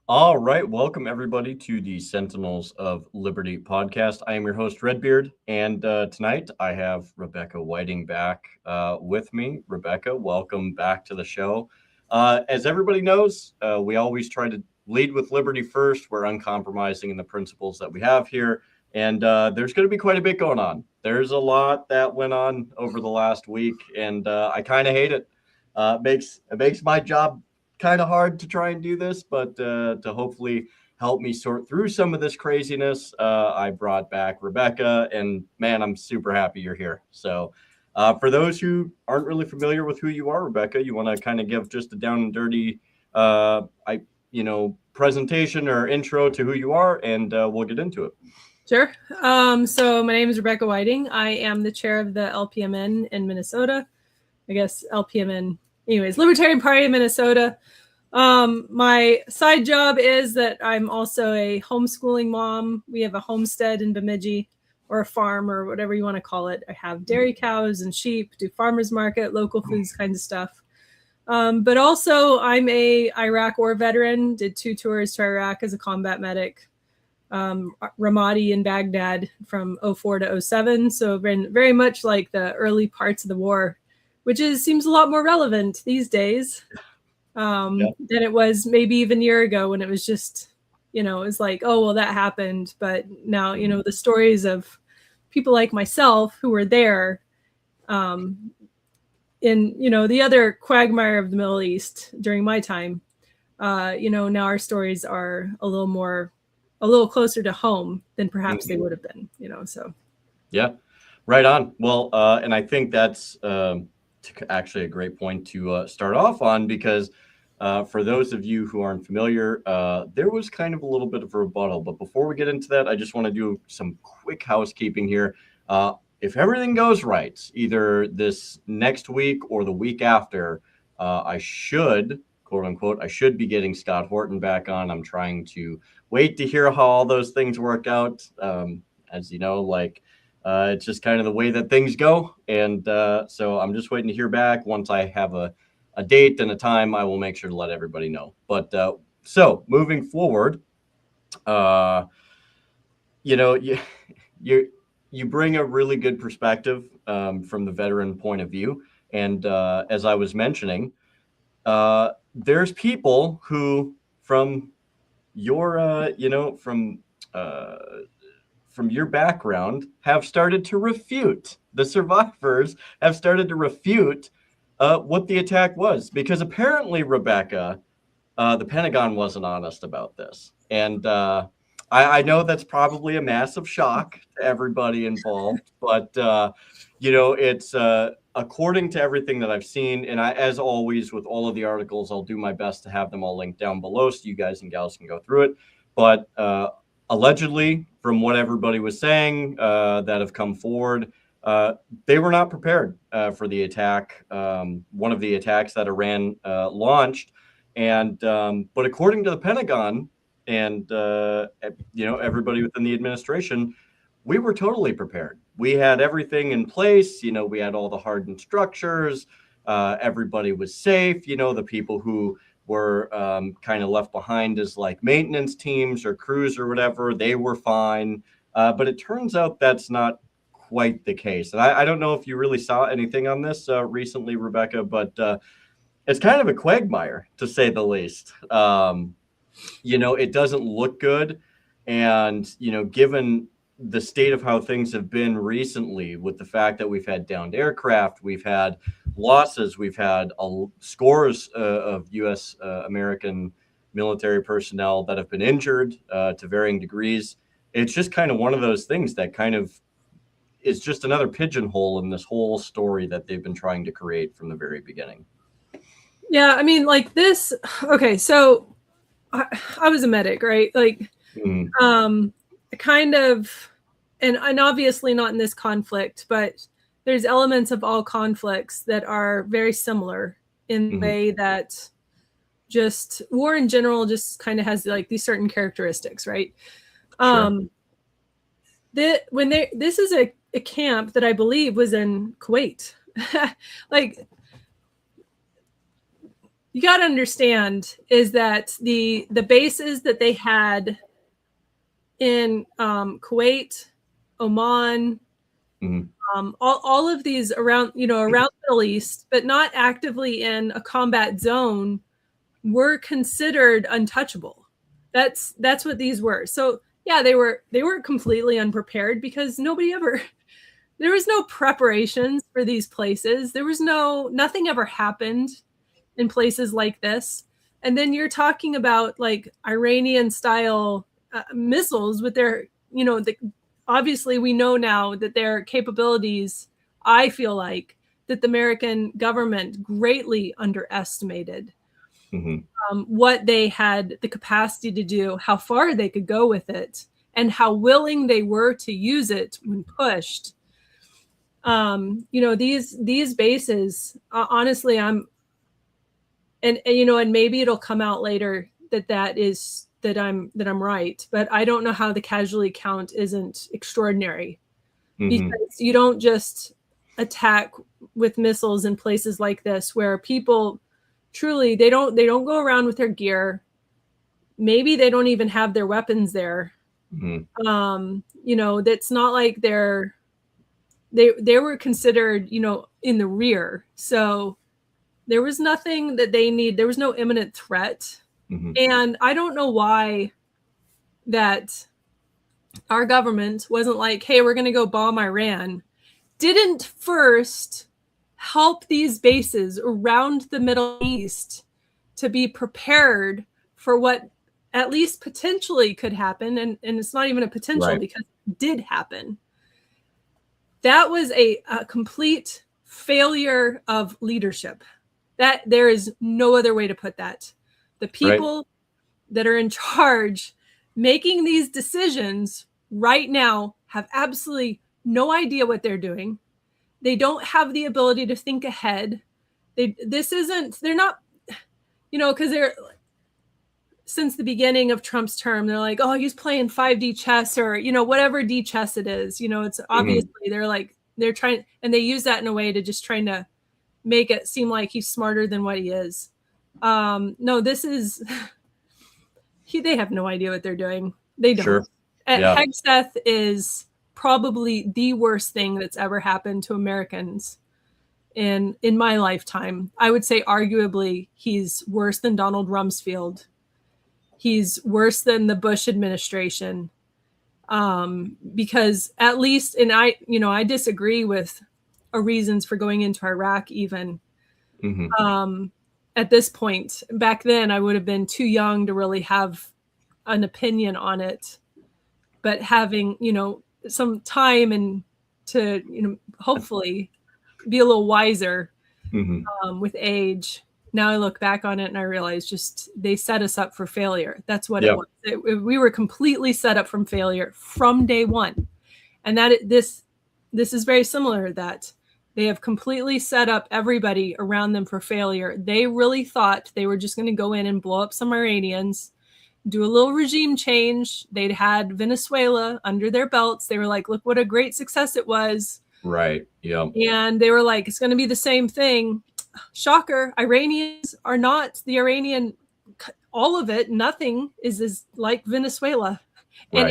All right, welcome everybody to the Sentinels of Liberty podcast. I am your host, Redbeard, and tonight I have Rebecca Whiting back with me. Rebecca, welcome back to the show. As everybody knows, we always try to lead with liberty first. We're uncompromising in the principles that we have here, and there's going to be quite a bit going on. There's a lot that went on over the last week, and I kind of hate it. It makes my job kind of hard to try and do this, but to hopefully help me sort through some of this craziness, I brought back Rebecca, and man, I'm super happy you're here. So, for those who aren't really familiar with who you are, Rebecca, you want to kind of give just a down and dirty, presentation or intro to who you are, and we'll get into it. Sure. So my name is Rebecca Whiting. I am the chair of the LPMN in Minnesota. I guess LPMN, anyways, Libertarian Party of Minnesota. My side job is that I'm also a homeschooling mom. We have a homestead in Bemidji, or a farm, or whatever you want to call it. I have dairy cows and sheep, do farmers market, local foods kinds of stuff. But also I'm a Iraq war veteran, did 2 tours to Iraq as a combat medic. Ramadi in Baghdad from 04 to 07. So been very much like the early parts of the war, which seems a lot more relevant these days than it was maybe even a year ago, when it was just, it was like, oh, well, that happened. But now, the stories of people like myself who were there in, the other quagmire of the Middle East during my time, now our stories are a little closer to home than perhaps they would have been, so. Yeah, right on. Well, and I think that's actually a great point to start off on, because for those of you who aren't familiar, there was kind of a little bit of a rebuttal. But before we get into that, I just want to do some quick housekeeping here. If everything goes right, either this next week or the week after, I should, quote unquote, I should be getting Scott Horton back on. I'm trying to wait to hear how all those things work out. As you know, it's just kind of the way that things go. And so I'm just waiting to hear back. Once I have a date and a time, I will make sure to let everybody know. But so moving forward, you bring a really good perspective from the veteran point of view. And as I was mentioning, there's people who from your, from your background have started to refute, the survivors have started to refute what the attack was, because apparently, Rebecca, the Pentagon wasn't honest about this. And I know that's probably a massive shock to everybody involved, but it's according to everything that I've seen, and as always with all of the articles, I'll do my best to have them all linked down below so you guys and gals can go through it. But allegedly, from what everybody was saying that have come forward, they were not prepared for the attack, one of the attacks that Iran launched. And but according to the Pentagon and everybody within the administration, we were totally prepared. We had everything in place. We had all the hardened structures. Everybody was safe. The people who were kind of left behind as like maintenance teams or crews or whatever, they were fine. But it turns out that's not quite the case. And I don't know if you really saw anything on this recently, Rebecca, but it's kind of a quagmire, to say the least. It doesn't look good. And, given the state of how things have been recently, with the fact that we've had downed aircraft, we've had losses, we've had scores of U.S. American military personnel that have been injured to varying degrees. It's just kind of one of those things that kind of is just another pigeonhole in this whole story that they've been trying to create from the very beginning. Yeah, I mean, like this. Okay, so I was a medic, right? Like, kind of, and obviously not in this conflict, but there's elements of all conflicts that are very similar in the way that just war in general just kind of has like these certain characteristics, right? Sure. This is a camp that I believe was in Kuwait. Like, you got to understand is that the bases that they had in Kuwait, Oman, all of these around, around the Middle East, but not actively in a combat zone, were considered untouchable. That's what these were. So yeah, they were completely unprepared because there was no preparations for these places. There was nothing ever happened in places like this. And then you're talking about like Iranian style missiles with their, obviously we know now that their capabilities, I feel like that the American government greatly underestimated what they had the capacity to do, how far they could go with it, and how willing they were to use it when pushed. These bases, honestly, and maybe it'll come out later that I'm right, but I don't know how the casualty count isn't extraordinary, because you don't just attack with missiles in places like this where people truly they don't go around with their gear. Maybe they don't even have their weapons there. That's not like they were considered, in the rear. So there was nothing that they need. There was no imminent threat. And I don't know why that our government wasn't like, hey, we're going to go bomb Iran. Didn't first help these bases around the Middle East to be prepared for what at least potentially could happen. And it's not even a potential because it did happen. That was a complete failure of leadership. That there is no other way to put that. The people that are in charge making these decisions right now have absolutely no idea what they're doing. They don't have the ability to think ahead. They're not, because they're, since the beginning of Trump's term, they're like, oh, he's playing 5D chess, or, whatever D chess it is. It's obviously they're trying, and they use that in a way to just trying to make it seem like he's smarter than what he is. No, this is, they have no idea what they're doing. They don't. Sure. Hegseth is probably the worst thing that's ever happened to Americans in my lifetime. I would say arguably he's worse than Donald Rumsfeld. He's worse than the Bush administration. Because at least, and I disagree with reasons for going into Iraq even. At this point, back then I would have been too young to really have an opinion on it, but having, some time and to, hopefully be a little wiser with age. Now I look back on it and I realize just they set us up for failure. That's what it was. We were completely set up from failure from day one. And this is very similar to that. They have completely set up everybody around them for failure. They really thought they were just going to go in and blow up some Iranians, do a little regime change. They'd had Venezuela under their belts. They were like, look what a great success it was. Right. Yeah. And they were like, it's going to be the same thing. Shocker. Iranians are not the Iranian, all of it. Nothing is like Venezuela. And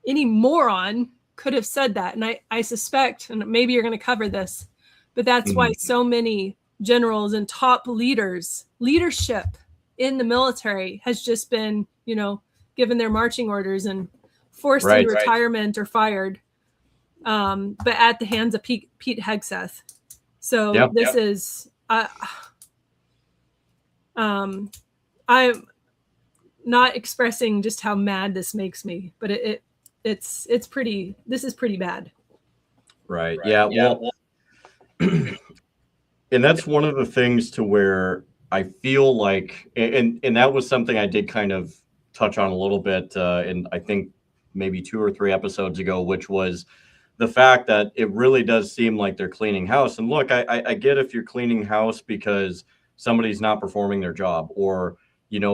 any moron could have said that. And I suspect, and maybe you're going to cover this, but that's why so many generals and top leadership in the military has just been, given their marching orders and forced into retirement or fired, but at the hands of Pete Hegseth. So this is, I'm not expressing just how mad this makes me, but this is pretty bad. Right. Yeah. Well, and that's one of the things to where I feel like, and that was something I did kind of touch on a little bit, and I think maybe 2 or 3 episodes ago, which was the fact that it really does seem like they're cleaning house. And look, I get if you're cleaning house because somebody's not performing their job, or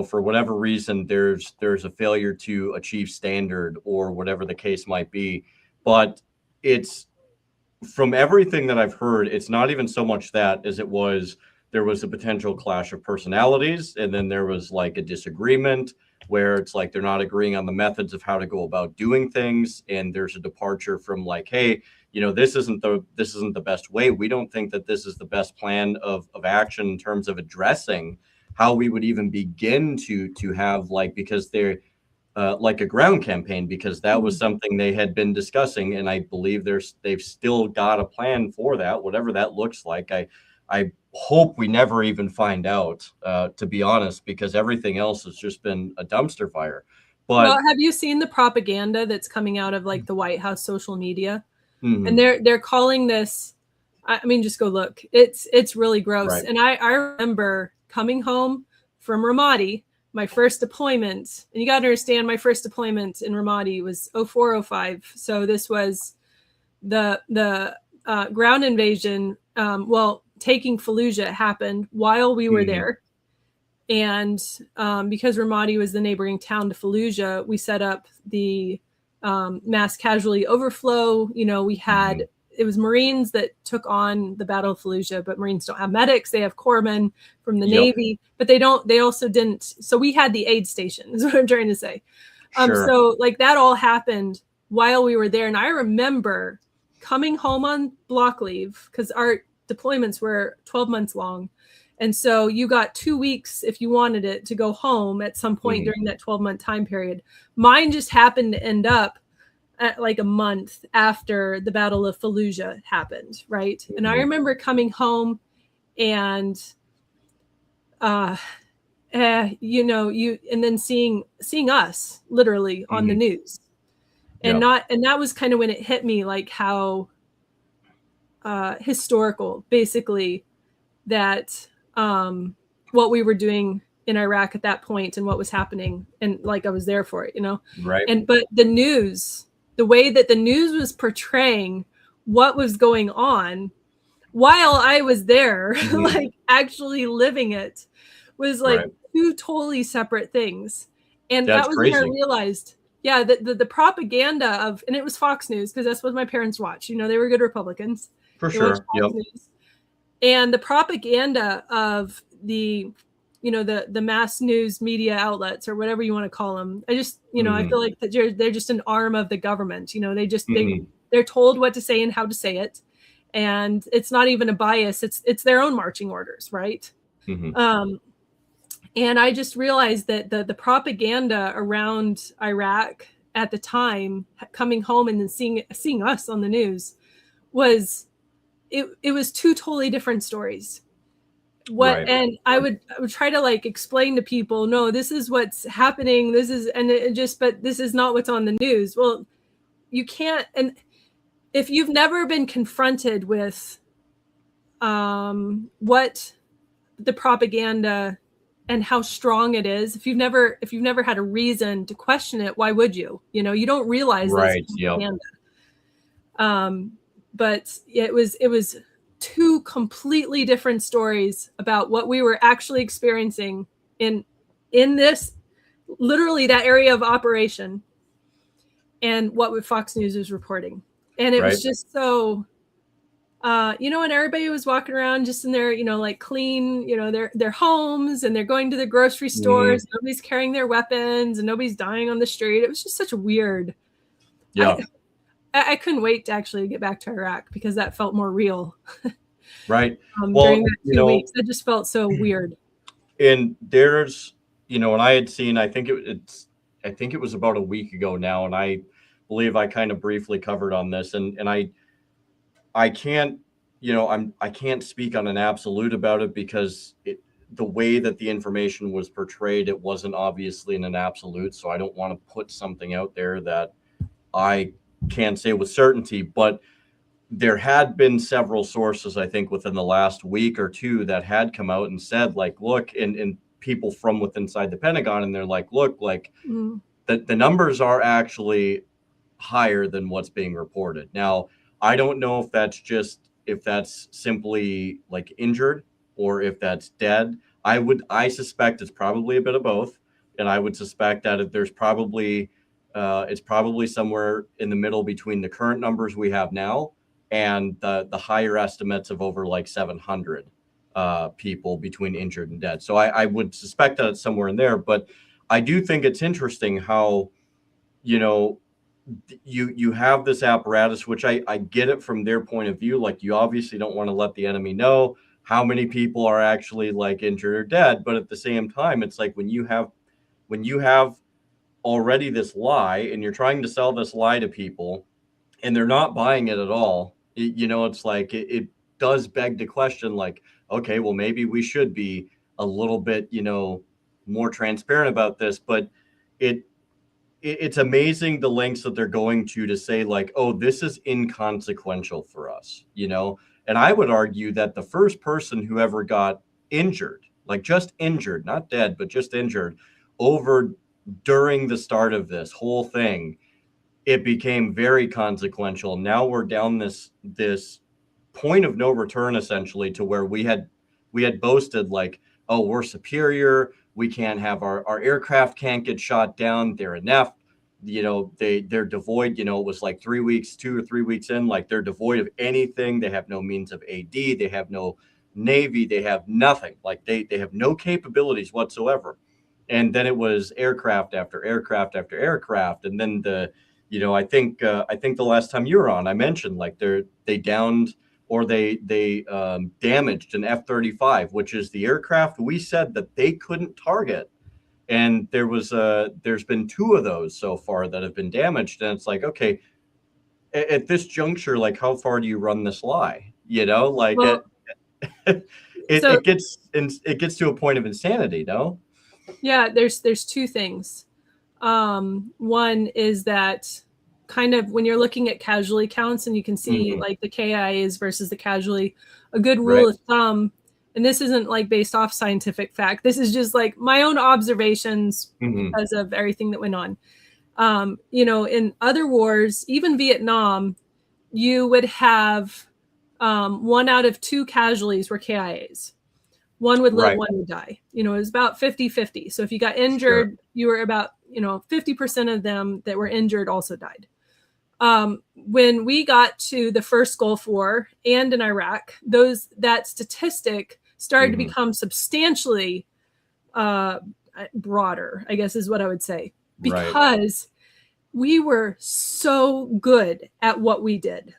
for whatever reason, there's a failure to achieve standard or whatever the case might be. But it's, from everything that I've heard, it's not even so much that as it was there was a potential clash of personalities, and then there was like a disagreement where it's like they're not agreeing on the methods of how to go about doing things, and there's a departure from like, hey, this isn't the best way. We don't think that this is the best plan of action in terms of addressing how we would even begin to have, like, because they're like a ground campaign, because that was something they had been discussing, and I believe they've still got a plan for that, whatever that looks like. I hope we never even find out, to be honest, because everything else has just been a dumpster fire. Well, But have you seen the propaganda that's coming out of like the White House social media? mhm, And they're calling this, I mean, just go look. It's really gross. right. And I remember coming home from Ramadi, my first deployment, and you got to understand, my first deployment in Ramadi was 0405. So this was the ground invasion. Well, taking Fallujah happened while we were Mhm, there. And because Ramadi was the neighboring town to Fallujah, we set up the mass casualty overflow. We had, mhm, it was Marines that took on the Battle of Fallujah, but Marines don't have medics. They have corpsmen from the yep, Navy, but they also didn't. So we had the aid station, is what I'm trying to say. sure. So like that all happened while we were there. And I remember coming home on block leave because our deployments were 12 months long. And so you got 2 weeks if you wanted it to go home at some point Mhm, during that 12-month time period. Mine just happened to end up at like a month after the Battle of Fallujah happened, right? And I mhm, remember coming home and uh and then seeing us literally on the mhm, news. yep, And that was kind of when it hit me, like how historical basically that what we were doing in Iraq at that point and what was happening, and like I was there for it. right. And but the way that the news was portraying what was going on while I was there, Mhm, like actually living it, was like right. two totally separate things. And That's that was when I crazy. realized, yeah, the propaganda of, and it was Fox News because that's what my parents watched. They were good Republicans. For They watched sure. Fox Yep. News. And the propaganda of the mass news media outlets, or whatever you want to call them, I Mhm, feel like that they're just an arm of the government. mhm, They're told what to say and how to say it, and it's not even a bias. It's their own marching orders, right? mhm, um and I just realized that the propaganda around Iraq at the time, coming home and then seeing us on the news, was it was two totally different stories. right. And I would try to like explain to people, no, this is what's happening, this is, and it just, but this is not what's on the news. Well, you can't. And if you've never been confronted with what the propaganda and how strong it is, if you've never had a reason to question it, why would you don't realize that it's Right. Yep. propaganda. um but it was two completely different stories about what we were actually experiencing in this, literally that area of operation, and what Fox News was reporting. And it Right. was just so and everybody was walking around just in their, like clean, their homes, and they're going to the grocery Mhm, stores. Nobody's carrying their weapons and nobody's dying on the street. It was just such a weird. I yeah. I couldn't wait to actually get back to Iraq because that felt more real. Right. During Well, that 2 weeks. It just felt so weird. and there's, and I had seen, I think it was about a week ago now, and I believe I kind of briefly covered on this, and I can't, I can't speak on an absolute about it because the way that the information was portrayed, it wasn't obviously in an absolute. So I don't want to put something out there that I can't say with certainty, but there had been several sources, I think, within the last week or two that had come out and said, like, look, and people from within inside the Pentagon, and they're like, look, like Mm. the numbers are actually higher than what's being reported. Now, I don't know if that's simply like injured or if that's dead. I suspect it's probably a bit of both, and I would suspect that if there's probably it's probably somewhere in the middle between the current numbers we have now and the higher estimates of over like 700. people between injured and dead. So I would suspect that it's somewhere in there. But I do think it's interesting how, you know, you have this apparatus, which I get it from their point of view. Like, you obviously don't want to let the enemy know how many people are actually like injured or dead. But at the same time, it's like when you have already this lie and you're trying to sell this lie to people and they're not buying it at all, it's like it does beg to question, like, okay, well, maybe we should be a little bit, more transparent about this. But it's amazing the lengths that they're going to say, like, oh, this is inconsequential for us, and I would argue that the first person who ever got injured, like just injured, not dead, but just injured over during the start of this whole thing, it became very consequential. Now we're down this point of no return, essentially, to where we had boasted, like, oh, we're superior, we can't have our aircraft can't get shot down, they're inept, they're devoid, it was like 2 or 3 weeks in, like, they're devoid of anything, they have no means of AD, they have no Navy, they have nothing, like they have no capabilities whatsoever. And then it was aircraft after aircraft after aircraft. And then I think the last time you were on, I mentioned, like, they downed, or they damaged an F-35, which is the aircraft we said that they couldn't target. And there's been 2 of those so far that have been damaged. And it's like, okay, at this juncture, like, how far do you run this lie? Like, well, it gets to a point of insanity, no? Yeah, there's 2 things. One is that kind of when you're looking at casualty counts and you can see like the KIAs versus the casualty, a good rule of thumb, and this isn't like based off scientific fact, this is just like my own observations because of everything that went on. In other wars, even Vietnam, you would have 1 out of 2 casualties were KIAs. One would live, one would die. It was about 50-50. So if you got injured, you were about, 50% of them that were injured also died. When we got to the first Gulf War and in Iraq, that statistic started to become substantially broader, I guess is what I would say, because we were so good at what we did.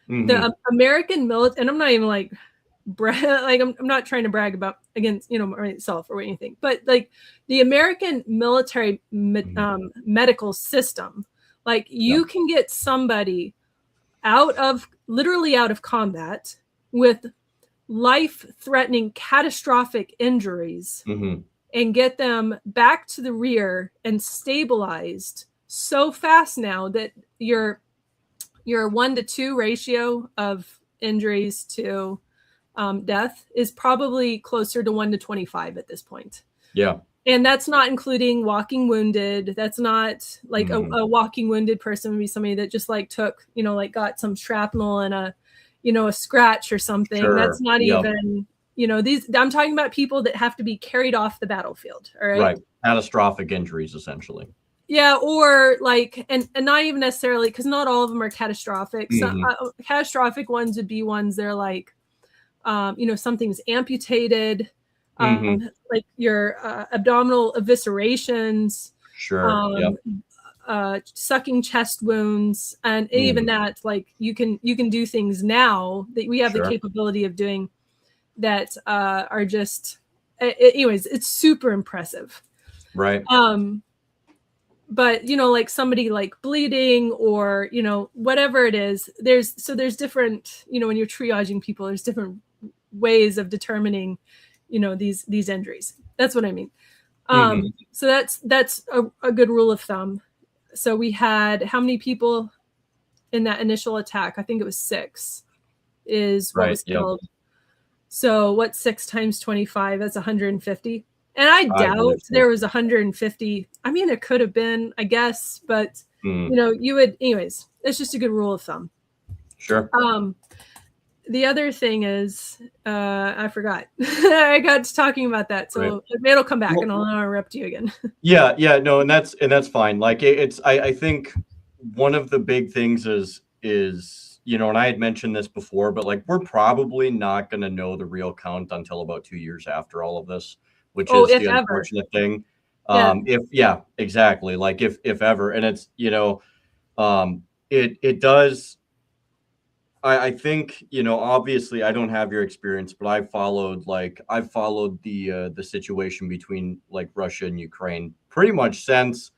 The American military, and I'm not even like, I'm not trying to brag about against myself or anything, but like the American military medical system, like you can get somebody literally out of combat with life-threatening catastrophic injuries and get them back to the rear and stabilized so fast now that your 1-to-2 ratio of injuries to death is probably closer to 1-to-25 at this point. Yeah. And that's not including walking wounded. That's not like a walking wounded person would be somebody that just like took, like got some shrapnel and a scratch or something. Sure. That's not even, I'm talking about people that have to be carried off the battlefield. All right. Right. Catastrophic injuries, essentially. Yeah, or like, and not even necessarily, because not all of them are catastrophic. Catastrophic ones would be ones that are like, something's amputated, like your abdominal eviscerations, sucking chest wounds, and even that, like you can do things now that we have the capability of doing that are just, anyways, it's super impressive, right? But like somebody like bleeding or whatever it is, there's different, when you're triaging people, there's different ways of determining these injuries. That's what I mean. So that's a good rule of thumb. So we had how many people in that initial attack? I think it was 6 is what was killed. So what's 6 times 25? That's 150. And I doubt there was 150. I mean, it could have been, I guess, but you would, anyways, it's just a good rule of thumb. Sure. The other thing is, I forgot. I got to talking about that, so it'll come back, and I'll interrupt you again. Yeah, no, and that's fine. Like I think one of the big things is and I had mentioned this before, but like we're probably not going to know the real count until about 2 years after all of this, which Oh, is if the ever. unfortunate thing. Yeah. If yeah, exactly. Like if ever, and it's it does. I think obviously I don't have your experience, but I've followed the situation between like Russia and Ukraine pretty much since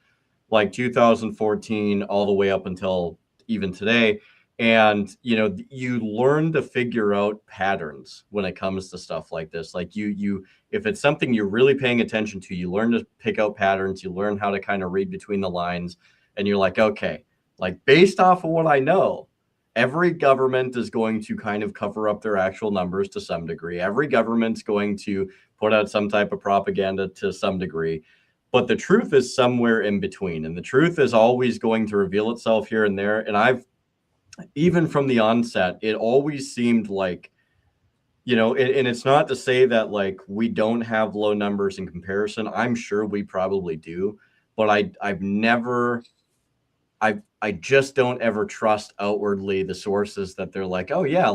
like 2014 all the way up until even today. And you learn to figure out patterns when it comes to stuff like this. Like you if it's something you're really paying attention to, you learn to pick out patterns, you learn how to kind of read between the lines, and you're like, okay, like based off of what I know, every government is going to kind of cover up their actual numbers to some degree. Every government's going to put out some type of propaganda to some degree, but the truth is somewhere in between, and the truth is always going to reveal itself here and there. And I've even from the onset, it always seemed like and it's not to say that like we don't have low numbers in comparison. I'm sure we probably do, but I've never I just don't ever trust outwardly the sources that they're like, oh yeah,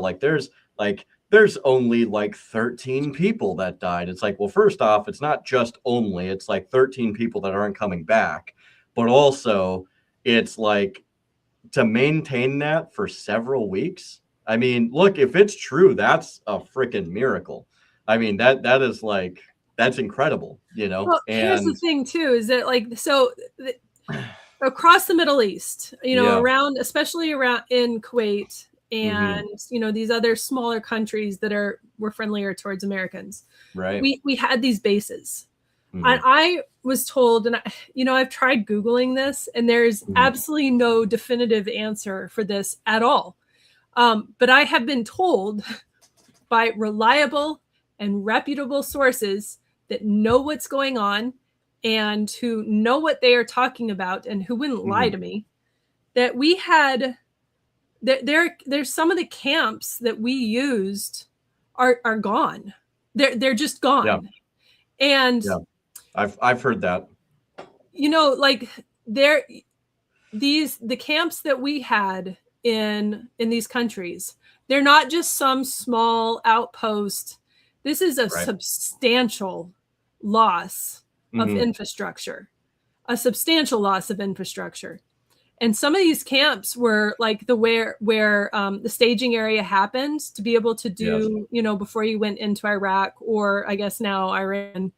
there's only like 13 people that died. It's like, well, first off, it's not just only, it's like 13 people that aren't coming back. But also, it's like to maintain that for several weeks. I mean, look, if it's true, that's a freaking miracle. I mean, that's incredible, Well, here's the and thing too, is that across the Middle East, yeah, around, especially around in Kuwait hmm, and, these other smaller countries that were friendlier towards Americans, right, we had these bases. And hmm, I was told, and I've tried Googling this, and there's hmm, absolutely no definitive answer for this at all. But I have been told by reliable and reputable sources that know what's going on and who know what they are talking about and who wouldn't lie hmm, to me, that we had there's some of the camps that we used are gone. They're just yeah, gone. And yeah. I've heard that. like the camps that we had in these countries, they're not just some small outpost. This is a Right. substantial loss of Hmm. infrastructure, a substantial loss of infrastructure. And some of these camps were like where the staging area happened to be able to Yes. do, before you went into Iraq, or I guess now Iran.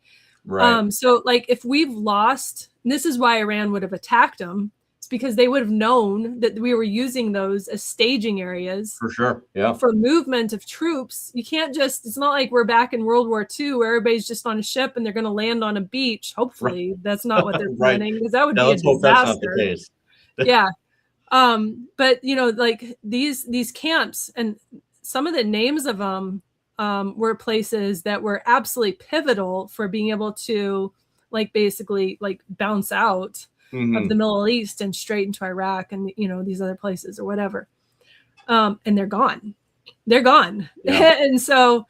Right. So like if we've lost, and this is why Iran would have attacked them, it's because they would have known that we were using those as staging areas For sure. Yeah. for movement of troops. You can't just, it's not like we're back in World War II where everybody's just on a ship and they're going to land on a beach. Right. Hopefully that's not what they're Right. planning, because that would Yeah. be a Let's hope that's not the disaster. case. Yeah. But like these camps, and some of the names of them were places that were absolutely pivotal for being able to like basically like bounce out of the Hmm. Middle East and straight into Iraq and these other places or whatever. And they're gone. They're gone. Yeah. And so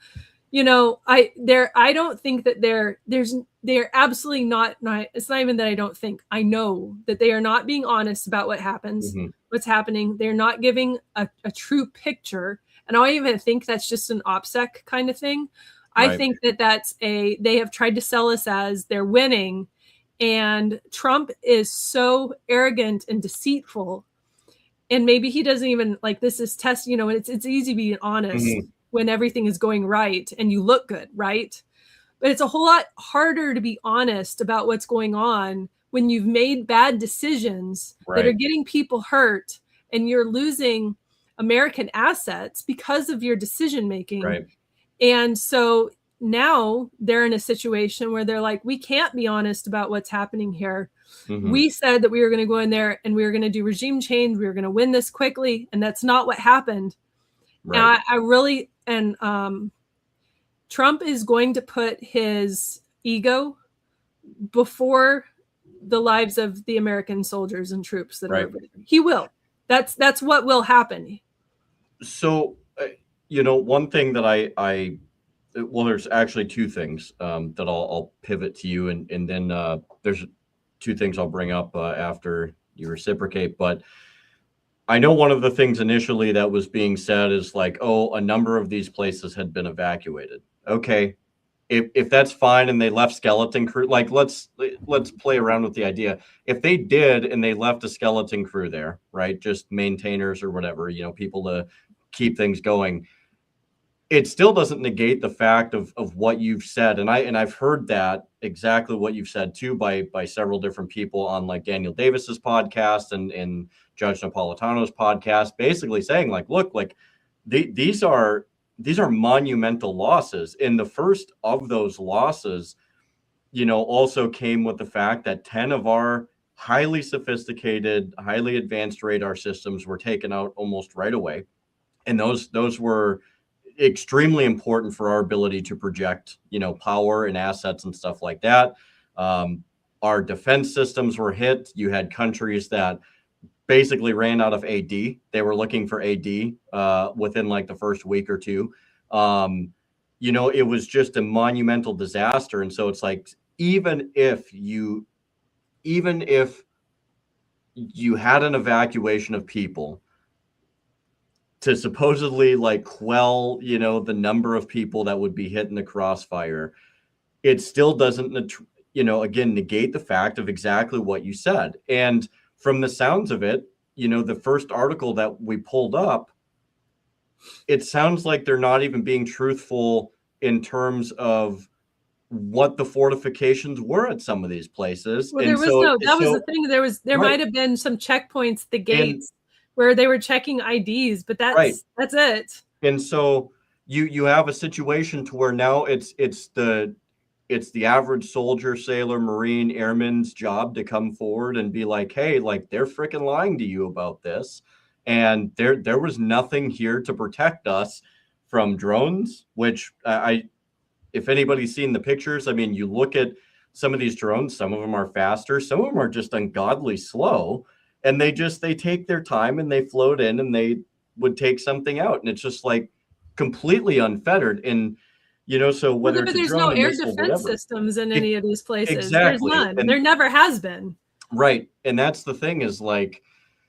I don't think that they're absolutely not, it's not even that I don't think, I know that they are not being honest about Hmm. what's happening. They're not giving a true picture. And I don't even think that's just an OPSEC kind of thing. I Right. think that they have tried to sell us as they're winning. And Trump is so arrogant and deceitful. And maybe he doesn't even like, this is test, it's easy being honest Hmm. when everything is going right and you look good, right? But it's a whole lot harder to be honest about what's going on when you've made bad decisions that are Right. getting people hurt and you're losing American assets because of your decision making. Right. And so now they're in a situation where they're like, we can't be honest about what's happening here. Hmm. We said that we were going to go in there and we were going to do regime change. We were going to win this quickly. And that's not what happened. And Right. I really, and Trump is going to put his ego before the lives of the American soldiers and troops that are Right. over there. He will. That's what will happen. So, one thing that well, there's actually two things that I'll pivot to you, and then there's two things I'll bring up after you reciprocate. But I know one of the things initially that was being said is like, oh, a number of these places had been evacuated. Okay, if that's fine and they left skeleton crew, like let's play around with the idea. If they did and they left a skeleton crew there, right, just maintainers or whatever, people to keep things going, it still doesn't negate the fact of what you've said. And I've heard that exactly what you've said too by several different people on like Daniel Davis's podcast and Judge Napolitano's podcast, basically saying like, look, like these are monumental losses. And the first of those losses, also came with the fact that 10 of our highly sophisticated, highly advanced radar systems were taken out almost right away. And those were extremely important for our ability to project, power and assets and stuff like that. Our defense systems were hit. You had countries that basically ran out of AD. They were looking for AD within like the first week or two. It was just a monumental disaster. And so it's like, even if you had an evacuation of people to supposedly like quell, the number of people that would be hit in the crossfire, it still doesn't, again, negate the fact of exactly what you said. And from the sounds of it, the first article that we pulled up, it sounds like they're not even being truthful in terms of what the fortifications were at some of these places. Well, And there was so, no, that was the thing. There right. might have been some checkpoints, the And gates, where they were checking IDs, but right. that's it. And so you have a situation to where now it's the average soldier, sailor, marine, airman's job to come forward and be like, hey, like they're freaking lying to you about this. And there was nothing here to protect us from drones, which if anybody's seen the pictures, I mean, you look at some of these drones, some of them are faster, some of them are just ungodly slow. And they take their time and they float in and they would take something out. And it's just like completely unfettered. And, so whether But it's a there's no drone, a air missile, defense whatever. systems in any of these places. There's Exactly. none. And There never has been. right. And that's the thing is like,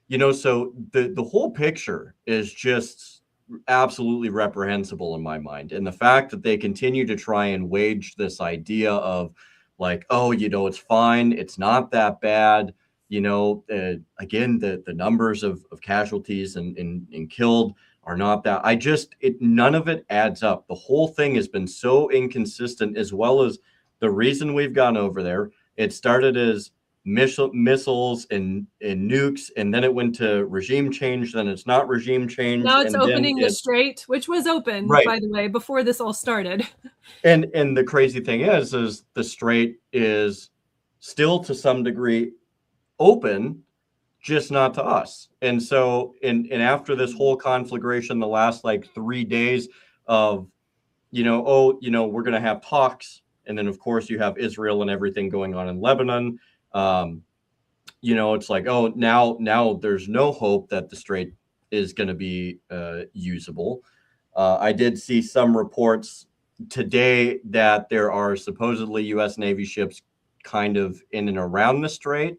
so the whole picture is just absolutely reprehensible in my mind. And the fact that they continue to try and wage this idea of like, oh, it's fine, it's not that bad, again, the numbers of casualties and killed are not that. None of it adds up. The whole thing has been so inconsistent, as well as the reason we've gone over there. It started as missiles and nukes, and then it went to regime change, then it's not regime change, Now it's and opening the strait, which was open, right. by the way, before this all started. And the crazy thing is the strait is still to some degree open, just not to us. And so and after this whole conflagration, the last like 3 days of we're going to have talks, and then of course you have Israel and everything going on in Lebanon. It's like, oh, now there's no hope that the strait is going to be usable. I did see some reports today that there are supposedly U.S. Navy ships kind of in and around the strait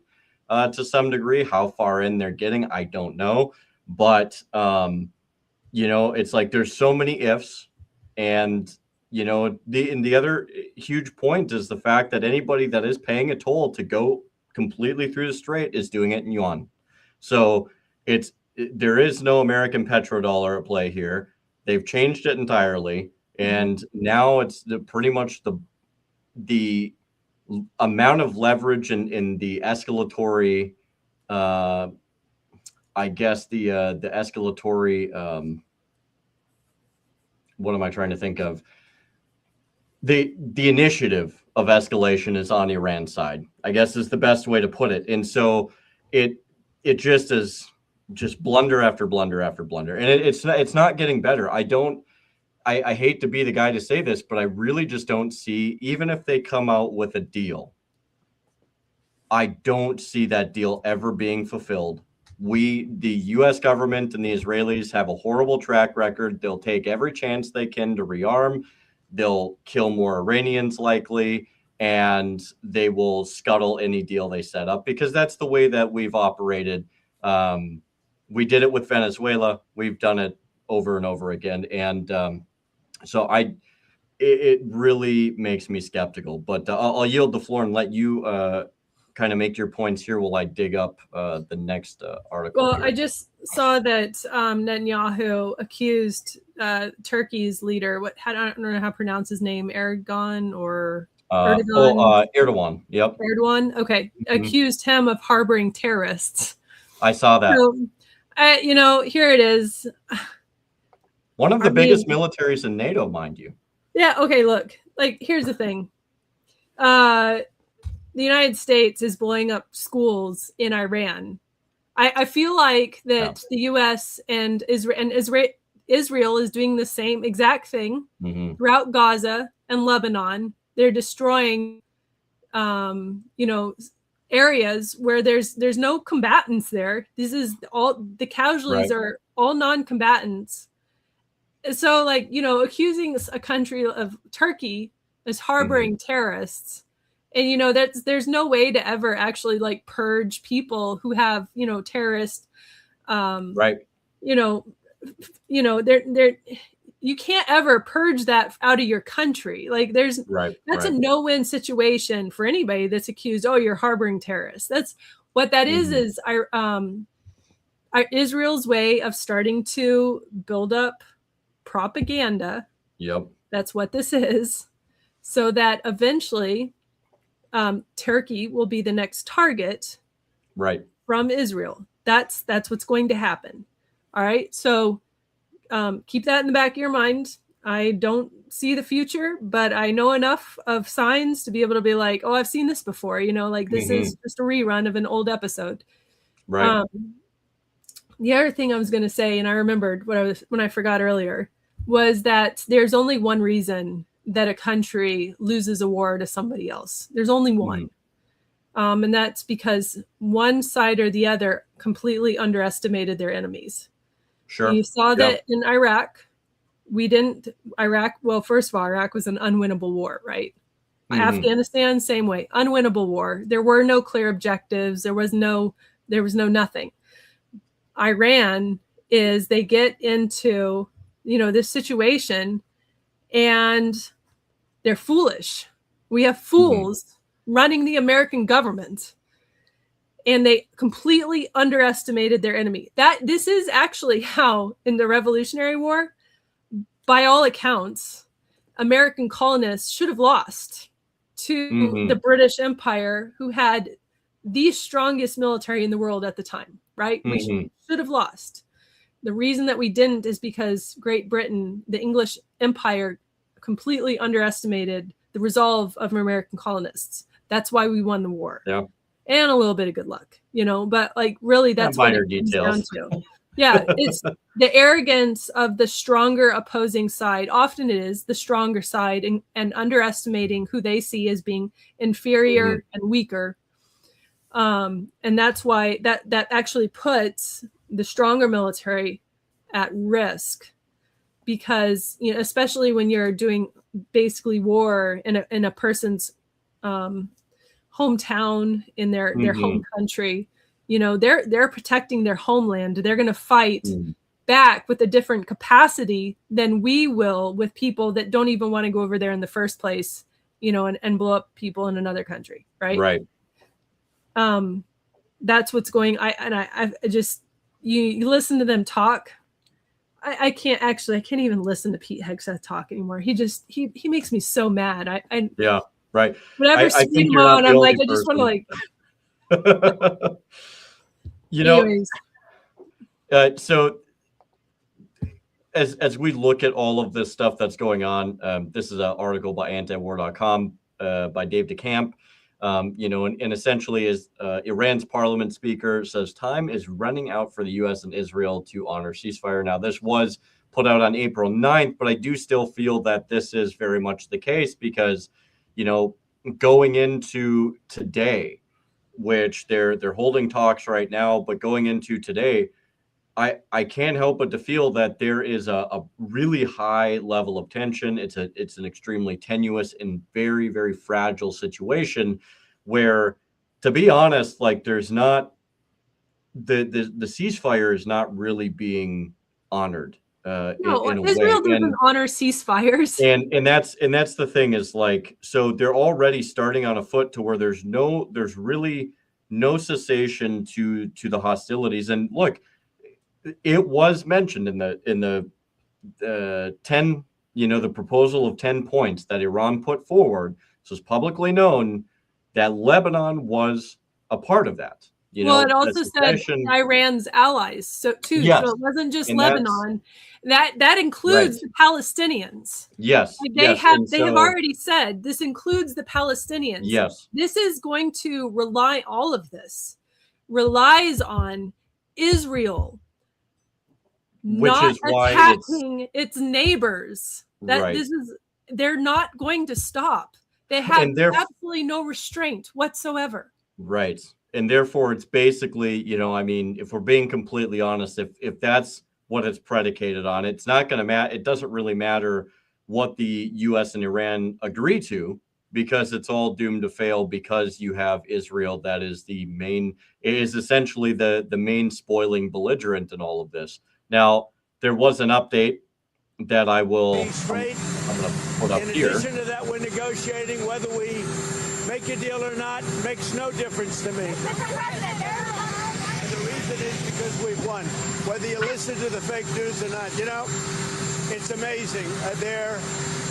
to some degree. How far in they're getting, I don't know. But, it's like there's so many ifs. And, the other huge point is the fact that anybody that is paying a toll to go completely through the strait is doing it in yuan. So there is no American petrodollar at play here. They've changed it entirely. And now it's pretty much the amount of leverage in the escalatory, I guess the escalatory, what am I trying to think of? The initiative of escalation is on Iran's side, I guess is the best way to put it. And so it just is just blunder after blunder after blunder. And it's not getting better. I hate to be the guy to say this, but I really just don't see, even if they come out with a deal, I don't see that deal ever being fulfilled. The U.S. government and the Israelis have a horrible track record. They'll take every chance they can to rearm. They'll kill more Iranians likely, and they will scuttle any deal they set up, because that's the way that we've operated we did it with Venezuela. We've done it over and over again, and so it really makes me skeptical. But I'll yield the floor and let you kind of make your points here while I dig up the next article Well, here. I just saw that Netanyahu accused Turkey's leader. I don't know how to pronounce his name. Erdogan or Erdogan. Erdogan. Yep. Erdogan. Okay, accused him of harboring terrorists. I saw that. So, here it is. One of the biggest militaries in NATO, mind you. Yeah. Okay. Look, here's the thing. The United States is blowing up schools in Iran. I feel like that the U.S. and Israel is doing the same exact thing throughout Gaza and Lebanon. They're destroying, areas where there's no combatants there. This is all the casualties are all non-combatants. So, accusing a country of Turkey as harboring terrorists. And there's no way to ever actually purge people who have terrorist they're you can't ever purge that out of your country. That's a no-win situation for anybody that's accused, oh, you're harboring terrorists. That's what that is Israel's way of starting to build up propaganda. Yep. That's what this is, so that eventually Turkey will be the next target from Israel. That's what's going to happen. All right. So keep that in the back of your mind. I don't see the future, but I know enough of signs to be able to be like, oh, I've seen this before. This is just a rerun of an old episode. Right. The other thing I was going to say, and I remembered when I forgot earlier, was that there's only one reason that a country loses a war to somebody else. There's only one. And that's because one side or the other completely underestimated their enemies. Sure. And you saw that in Iraq. First of all, Iraq was an unwinnable war, right? Afghanistan, same way, unwinnable war. There were no clear objectives. There was no nothing. Iran they get into, this situation and they're foolish. We have fools running the American government, and they completely underestimated their enemy. This is actually how, in the Revolutionary War, by all accounts, American colonists should have lost to the British Empire, who had the strongest military in the world at the time, right? We should have lost. The reason that we didn't is because Great Britain, the English Empire, completely underestimated the resolve of American colonists. That's why we won the war. Yeah. And a little bit of good luck, but really that's what it comes down to. Yeah, it's the arrogance of the stronger opposing side. Often it is the stronger side, and underestimating who they see as being inferior and weaker. And that's why that actually puts the stronger military at risk, because especially when you're doing basically war in a person's hometown, in their home country. They're protecting their homeland. They're going to fight back with a different capacity than we will with people that don't even want to go over there in the first place, and blow up people in another country. Right. That's what's going. I just, you listen to them talk. I can't even listen to Pete Hegseth talk anymore. He makes me so mad. Yeah. Right. Whenever I see him on, I'm like, I just want to Anyways. So as we look at all of this stuff that's going on, this is an article by antiwar.com by Dave DeCamp. And essentially is Iran's parliament speaker says time is running out for the U.S. and Israel to honor ceasefire. Now, this was put out on April 9th, but I do still feel that this is very much the case because, going into today, which they're holding talks right now, but going into today, I can't help but to feel that there is a really high level of tension. It's an extremely tenuous and very, very fragile situation where, to be honest, there's not the ceasefire is not really being honored No, in a way. Israel doesn't honor ceasefires. And that's the thing is like, so they're already starting on a foot to where there's really no cessation to the hostilities. And look, it was mentioned in the 10, the proposal of 10 points that Iran put forward. So it's publicly known that Lebanon was a part of that. Well, it also said secession, Iran's allies, so too. yes, So it wasn't just and Lebanon. That includes right. the Palestinians. Yes, Like yes, they have already said this includes the Palestinians. Yes, this is going to rely. All of this relies on Israel which not is why attacking its neighbors. That right. They're not going to stop. They have absolutely no restraint whatsoever. Right. And therefore it's basically, if we're being completely honest, if that's what it's predicated on, it's not going to matter. It doesn't really matter what the US and Iran agree to, because it's all doomed to fail, because you have Israel that is essentially the main spoiling belligerent in all of this. Now, there was an update that I'm going to put up here. In addition to that, we're negotiating whether we make a deal or not. Makes no difference to me. And the reason is because we've won. Whether you listen to the fake news or not, it's amazing. Their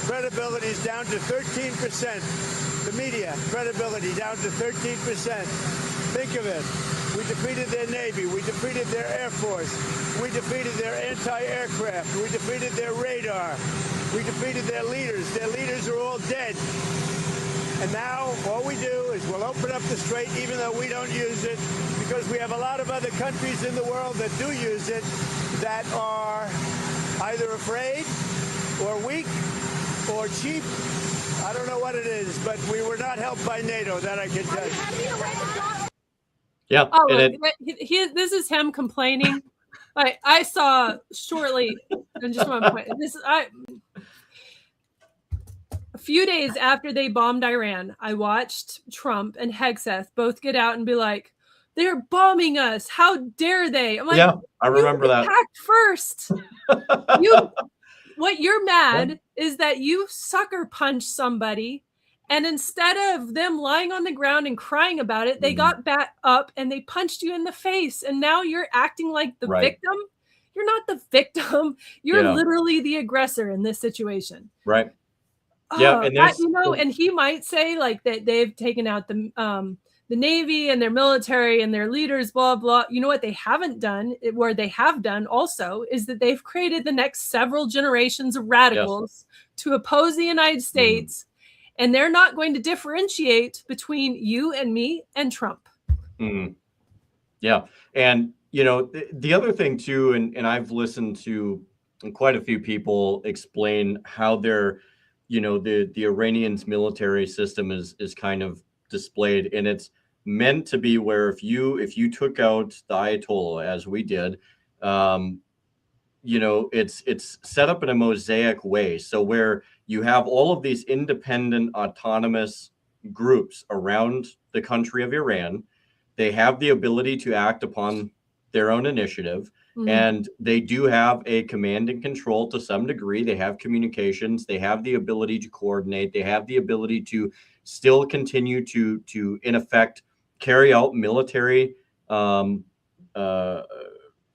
credibility is down to 13%. The media credibility down to 13%. Think of it. We defeated their Navy. We defeated their Air Force. We defeated their anti-aircraft. We defeated their radar. We defeated their leaders. Their leaders are all dead. And now all we do is we'll open up the strait, even though we don't use it, because we have a lot of other countries in the world that do use it that are either afraid or weak or cheap. I don't know what it is, but we were not helped by NATO, that I can tell you. Yeah. Oh, this is him complaining. I saw shortly, and just one point. A few days after they bombed Iran, I watched Trump and Hegseth both get out and be like, "They're bombing us! How dare they?" I'm like, "Yeah, I remember that. Attacked first. What you're mad is that you sucker punched somebody. And instead of them lying on the ground and crying about it, they got back up and they punched you in the face. And now you're acting like the victim. You're not the victim. You're literally the aggressor in this situation. Right. Yeah. And and he might say like that they've taken out the Navy and their military and their leaders, blah, blah. You know what they haven't done, where they have done also, is that they've created the next several generations of radicals to oppose the United States. And they're not going to differentiate between you and me and Trump. Yeah. And, the other thing too, and I've listened to quite a few people explain how their, the Iranians military system is kind of displayed. And it's meant to be where if you took out the Ayatollah, as we did, it's set up in a mosaic way. So where you have all of these independent, autonomous groups around the country of Iran, they have the ability to act upon their own initiative. And they do have a command and control to some degree. They have communications. They have the ability to coordinate. They have the ability to still continue to in effect, carry out military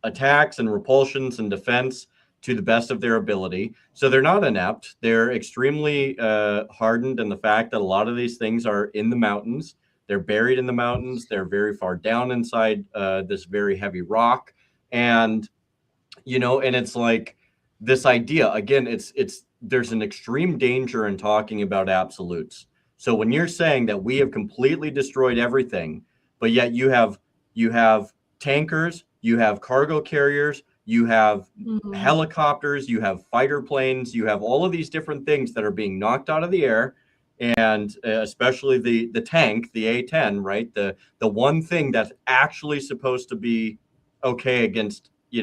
attacks and repulsions and defense to the best of their ability. So they're not inept. They're extremely hardened in the fact that a lot of these things are in the mountains. They're buried in the mountains. They're very far down inside this very heavy rock. And, and it's like this idea, again, there's an extreme danger in talking about absolutes. So when you're saying that we have completely destroyed everything, but yet you have tankers, you have cargo carriers, you have helicopters, you have fighter planes, you have all of these different things that are being knocked out of the air. And especially the tank, the A-10, right? The one thing that's actually supposed to be okay against, AD.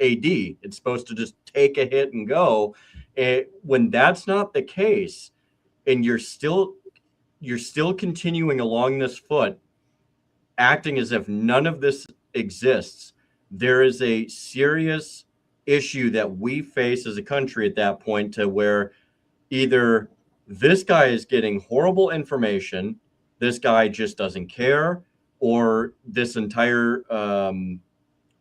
It's supposed to just take a hit and go. When that's not the case, and you're still continuing along this foot, acting as if none of this exists, there is a serious issue that we face as a country at that point, to where either this guy is getting horrible information, this guy just doesn't care, or this entire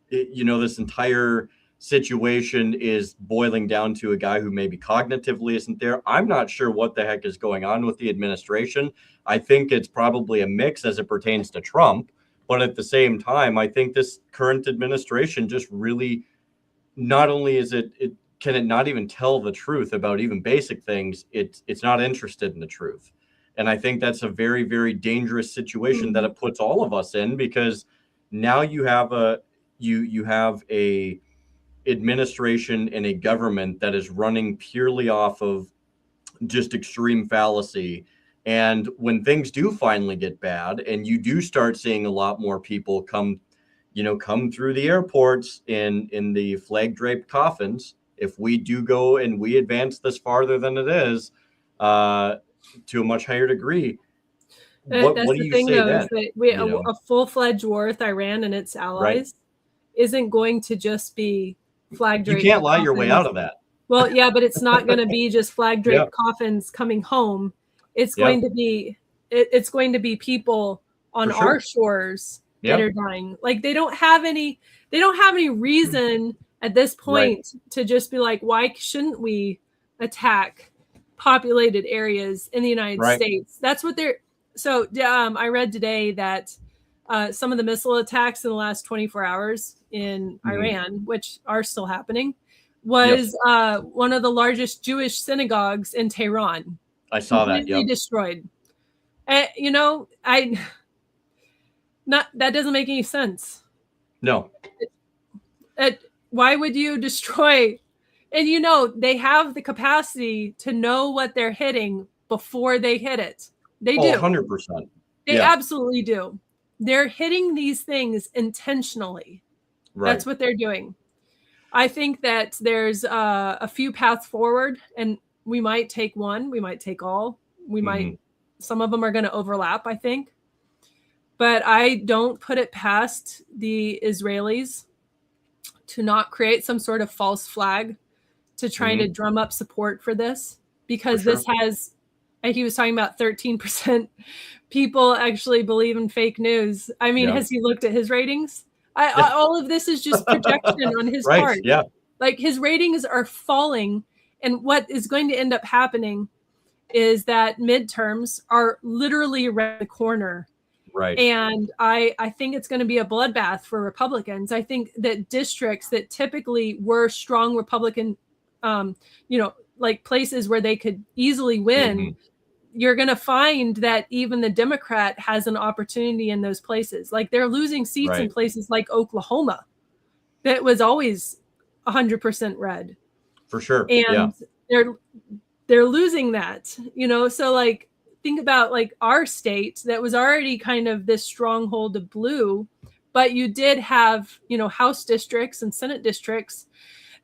this entire situation is boiling down to a guy who maybe cognitively isn't there. I'm not sure what the heck is going on with the administration. I think it's probably a mix as it pertains to Trump, but at the same time, I think this current administration just really, not only is it can it not even tell the truth about even basic things, it's not interested in the truth. And I think that's a very, very dangerous situation that it puts all of us in, because now you have a administration and a government that is running purely off of just extreme fallacy. And when things do finally get bad, and you do start seeing a lot more people come through the airports in the flag draped coffins, if we do go and we advance this farther than it is, to a much higher degree, what do you say then? A full-fledged war with Iran and its allies isn't going to just be flag draped. You can't lie your way out of that. Well, yeah, but it's not going to be just flag draped coffins coming home. It's going to be people on our shores that are dying. Like they don't have any reason at this point to just be like, why shouldn't we attack populated areas in the United States? That's what they're. So I read today that some of the missile attacks in the last 24 hours in Iran, which are still happening, was one of the largest Jewish synagogues in Tehran. I saw that. Completely destroyed. That doesn't make any sense. No. Why would you destroy? And they have the capacity to know what they're hitting before they hit it. They do. 100%. They absolutely do. They're hitting these things intentionally. Right. That's what they're doing. I think that there's a few paths forward, and we might take one. We might take all. We might. Some of them are going to overlap, I think. But I don't put it past the Israelis to not create some sort of false flag to try to drum up support for this, because this has, he was talking about 13% people actually believe in fake news. I mean, has he looked at his ratings? All of this is just projection on his part. Yeah. Like his ratings are falling. And what is going to end up happening is that midterms are literally around the corner. Right. And I think it's going to be a bloodbath for Republicans. I think that districts that typically were strong Republican, like places where they could easily win, you're going to find that even the Democrat has an opportunity in those places. Like they're losing seats in places like Oklahoma that was always 100% red. For sure. And they're losing that, so like, think about like our state that was already kind of this stronghold of blue, but you did have, House districts and Senate districts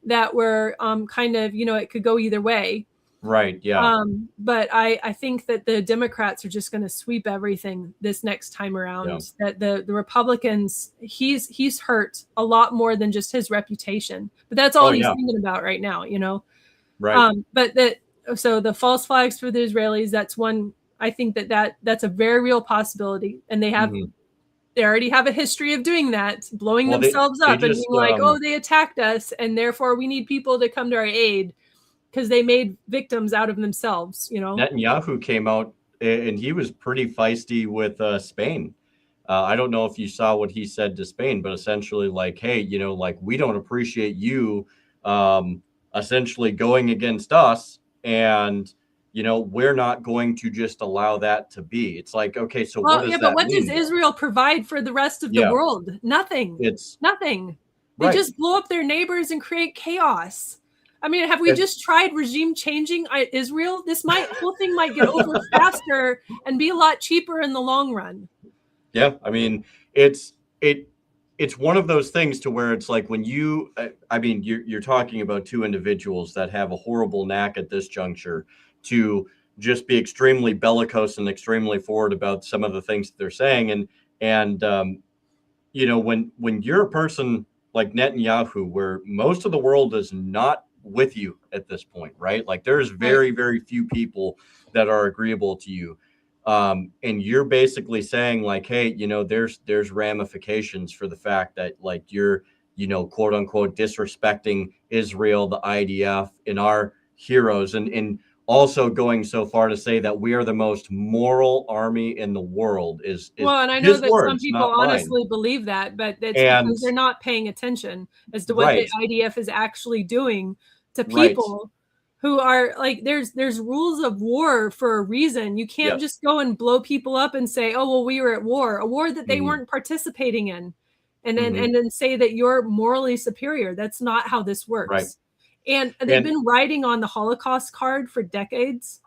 that were kind of, it could go either way. Right. Yeah. But I think that the Democrats are just going to sweep everything this next time around. That the Republicans, he's hurt a lot more than just his reputation, but that's all he's thinking about right now, Right. So the false flags for the Israelis, that's one. I think that's a very real possibility, and they already have a history of doing that, blowing themselves up and being like, "Oh, they attacked us, and therefore we need people to come to our aid," because they made victims out of themselves. Netanyahu came out and he was pretty feisty with Spain. I don't know if you saw what he said to Spain, but essentially like, "Hey, like we don't appreciate you essentially going against us, and." We're not going to just allow that to be. It's like, okay, so what does that but what mean? does Israel provide for the rest of the world? Nothing. It's nothing. They just blow up their neighbors and create chaos. I mean, have we just tried regime changing Israel? Whole thing might get over faster and be a lot cheaper in the long run. Yeah, I mean, it's one of those things to where it's like when you're talking about two individuals that have a horrible knack at this juncture to just be extremely bellicose and extremely forward about some of the things that they're saying. And when you're a person like Netanyahu, where most of the world is not with you at this point, right? Like there's very, very few people that are agreeable to you. And you're basically saying like, hey, there's ramifications for the fact that like you're, quote unquote, disrespecting Israel, the IDF, and our heroes, and also going so far to say that we are the most moral army in the world is well, and I know his that some words, people not mine. honestly believe that, but it's And because they're not paying attention as to what the right, IDF is actually doing to right, people who are like, there's rules of war for a reason. You can't yes, just go and blow people up and say, oh, well, we were at war, a war that they hmm weren't participating in, and then hmm and then say that you're morally superior. That's not how this right, works. And they've and been writing on the Holocaust card for decades.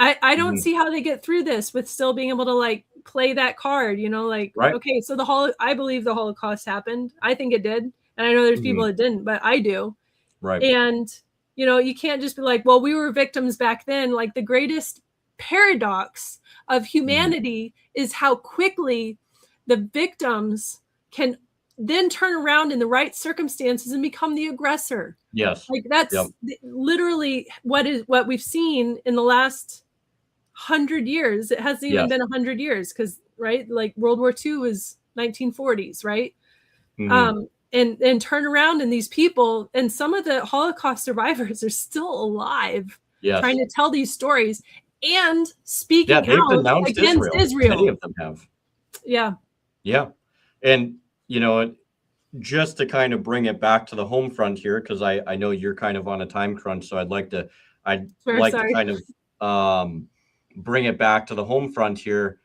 I don't mhm, see how they get through this with still being able to like play that card, like, right, okay, so I believe the Holocaust happened. I think it did. And I know there's people hmm that didn't, but I do. right, And, you can't just be like, well, we were victims back then. Like the greatest paradox of hmm humanity is how quickly the victims can then turn around in the right circumstances and become the aggressor. yes, Like yep, that's literally what we've seen in the last 100 years. It hasn't even yes, been 100 years because right, like World War II was 1940s, right? hmm And turn around and these people and some of the Holocaust survivors are still alive, trying yes, to tell these stories and yeah. speaking They've out denounced against Israel. Many Israel. of them have. Yeah, Yeah, and just to kind of bring it back to the home front here, because I know you're kind of on a time crunch, so I'd sure. like to Sorry. kind of bring it back to the home front here.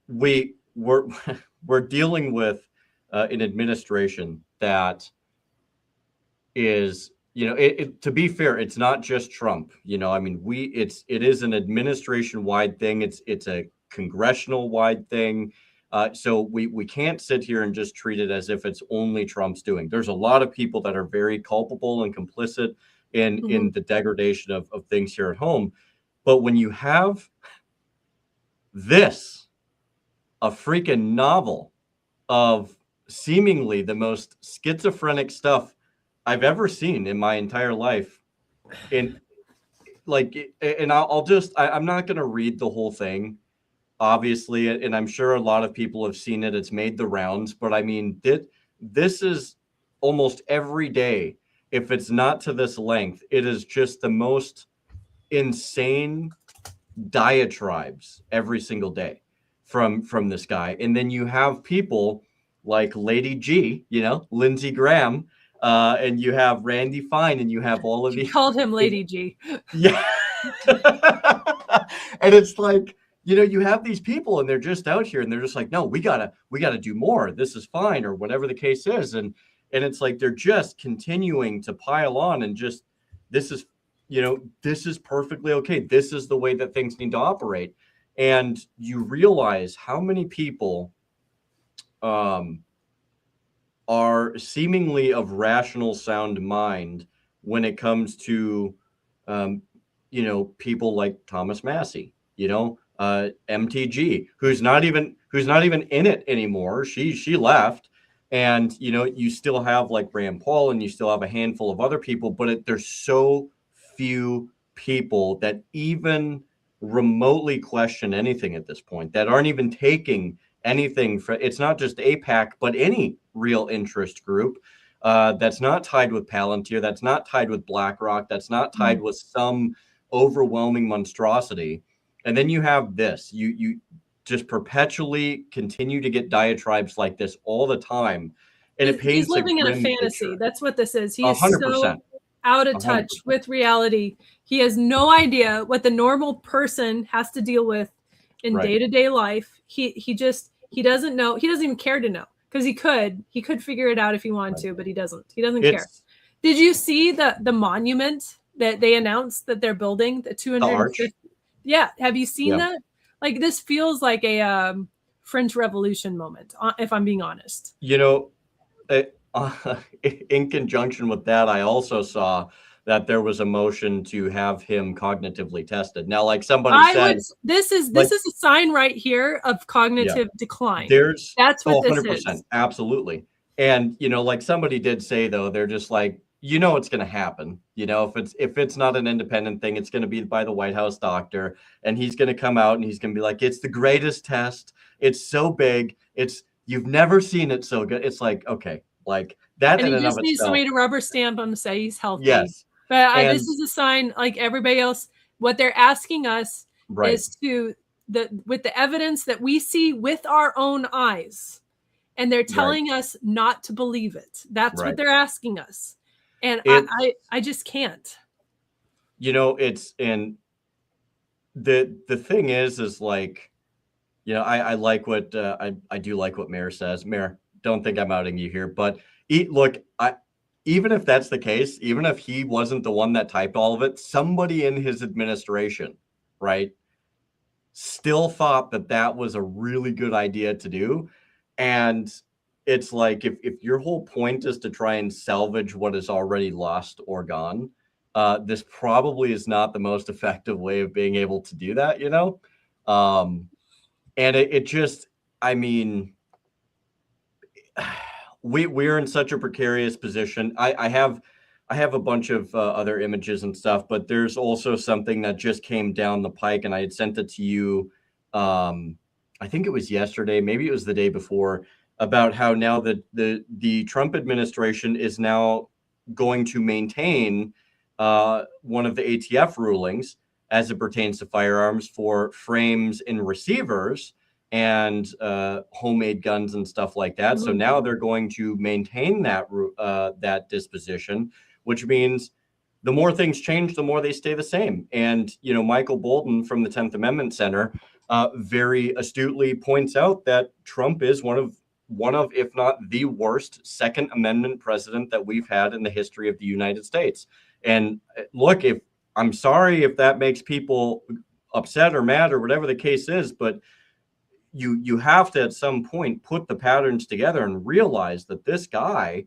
We're we're dealing with an administration that is, to be fair, it's not just Trump. I mean, it is an administration wide thing. It's a congressional wide thing. So we can't sit here and just treat it as if it's only Trump's doing. There's a lot of people that are very culpable and complicit in Mm-hmm. the degradation of things here at home. But when you have this, a freaking novel of seemingly the most schizophrenic stuff I've ever seen in my entire life. And I'm not going to read the whole thing, obviously. And I'm sure a lot of people have seen it. It's made the rounds, but I mean, this is almost every day. If it's not to this length, it is just the most insane diatribes every single day from this guy. And then you have people like Lady G, Lindsey Graham, and you have Randy Fine, and you have all of She these. called him Lady G. Yeah. And it's like, you have these people and they're just out here and they're just like, no, we gotta do more. This is fine, or whatever the case is. And it's like they're just continuing to pile on and just this is this is perfectly okay. This is the way that things need to operate. And you realize how many people um are seemingly of rational sound mind when it comes to um, people like Thomas Massey, MTG, who's not even in it anymore. She left, and you still have like Rand Paul, and you still have a handful of other people, but there's so few people that even remotely question anything at this point, that aren't even taking anything for. It's not just APAC, but any real interest group that's not tied with Palantir, that's not tied with BlackRock, that's not tied with some overwhelming monstrosity. And then you have this. You just perpetually continue to get diatribes like this all the time, and it He's paints a living in a grim fantasy. picture. That's what this is. He A is hundred so percent, out of a hundred touch percent. with reality. He has no idea what the normal person has to deal with in Right. day-to-day life. He doesn't know. He doesn't even care to know, because he could figure it out if he wanted Right. to, but he doesn't care. It's Did you see the monument that they announced that they're building, the the 250? arch. Yeah, have you seen Yeah. that? Like, this feels like a French Revolution moment, if I'm being honest. Uh, in conjunction with that, I also saw that there was a motion to have him cognitively tested. Now, like somebody said, this is a sign right here of cognitive decline. That's what this 100%, is. absolutely. And like somebody did say though, they're just like, it's going to happen. If it's not an independent thing, it's going to be by the White House doctor, and he's going to come out and he's going to be like, it's the greatest test. It's so big. You've never seen it so good. It's like, okay, like that. And in he and just of needs itself, somebody to rubber stamp him, say he's healthy. Yes. But this is a sign, like everybody else, what they're asking us is with the evidence that we see with our own eyes, and they're telling us not to believe it. That's what they're asking us. And I just can't. It's and the thing is like, I like what I do like what Mayor says. Mayor, don't think I'm outing you here, but even if that's the case, even if he wasn't the one that typed all of it, somebody in his administration, right, still thought that was a really good idea to do. And it's like, if your whole point is to try and salvage what is already lost or gone, this probably is not the most effective way of being able to do that, and it just, I mean, we're in such a precarious position. I have a bunch of other images and stuff, but there's also something that just came down the pike, and I had sent it to you. I think it was yesterday, maybe it was the day before, about how now the Trump administration is now going to maintain one of the ATF rulings as it pertains to firearms for frames in receivers and homemade guns and stuff like that. Mm-hmm. So now they're going to maintain that disposition, which means the more things change, the more they stay the same. And, Michael Bolton from the 10th Amendment Center very astutely points out that Trump is one of, if not the worst Second Amendment president that we've had in the history of the United States. And look, I'm sorry if that makes people upset or mad or whatever the case is, but you have to at some point put the patterns together and realize that this guy,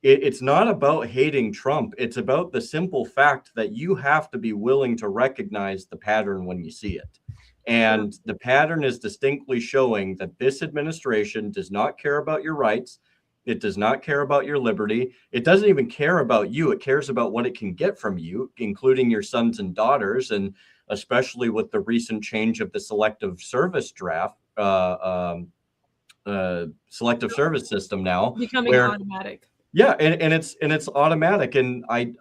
it's not about hating Trump. It's about the simple fact that you have to be willing to recognize the pattern when you see it. And the pattern is distinctly showing that this administration does not care about your rights. It does not care about your liberty. It doesn't even care about you. It cares about what it can get from you, including your sons and daughters, and especially with the recent change of the selective service selective service system now becoming automatic. Yeah, and it's automatic. And I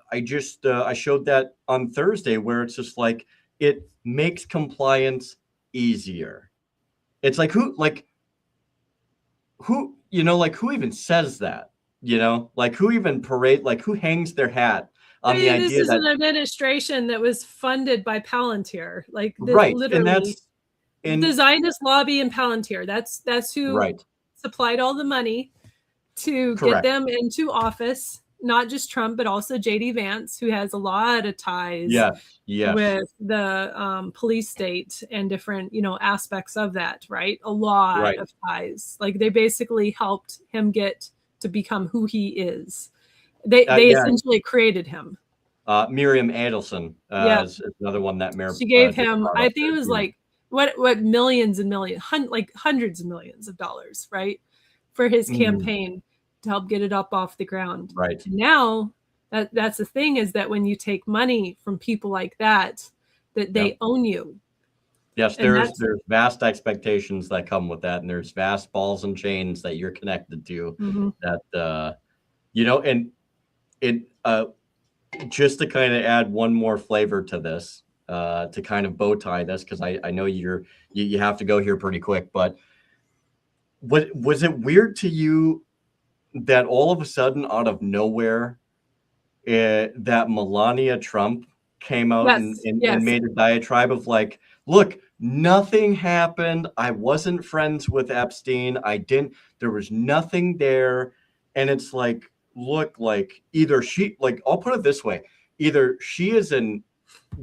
showed that on Thursday, where it's just like, it makes compliance easier. It's like who even says that? Like who even who hangs their hat on the idea this is that an administration that was funded by Palantir, literally, and that's the Zionist lobby and Palantir. That's who supplied all the money to get them into office. Not just Trump, but also J.D. Vance, who has a lot of ties with the police state and different, aspects of that, right? A lot of ties. Like they basically helped him get to become who he is. They essentially created him. Miriam Adelson is another one that Mayor. She gave him, I think it was what millions and millions, hundreds of millions of dollars, right, for his campaign to help get it up off the ground. Right. And now that's the thing, is that when you take money from people like that they own you. Yes, there's vast expectations that come with that, and there's vast balls and chains that you're connected to. That and it just to kind of add one more flavor to this, to kind of bow tie this, because I know you have to go here pretty quick, but was it weird to you that all of a sudden, out of nowhere, that Melania Trump came out and made a diatribe of like, look, nothing happened. I wasn't friends with Epstein. There was nothing there. And it's like, look, like either I'll put it this way, either she is in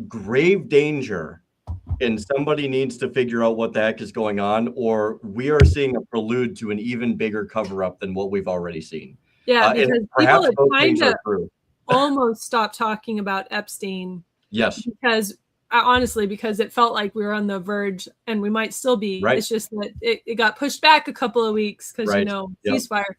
grave danger and somebody needs to figure out what the heck is going on, or we are seeing a prelude to an even bigger cover up than what we've already seen. Yeah, because people are trying to. almost stopped talking about Epstein. Yes. Because honestly, because it felt like we were on the verge, and we might still be. Right. It's just that it got pushed back a couple of weeks because, Right. Yep. ceasefire.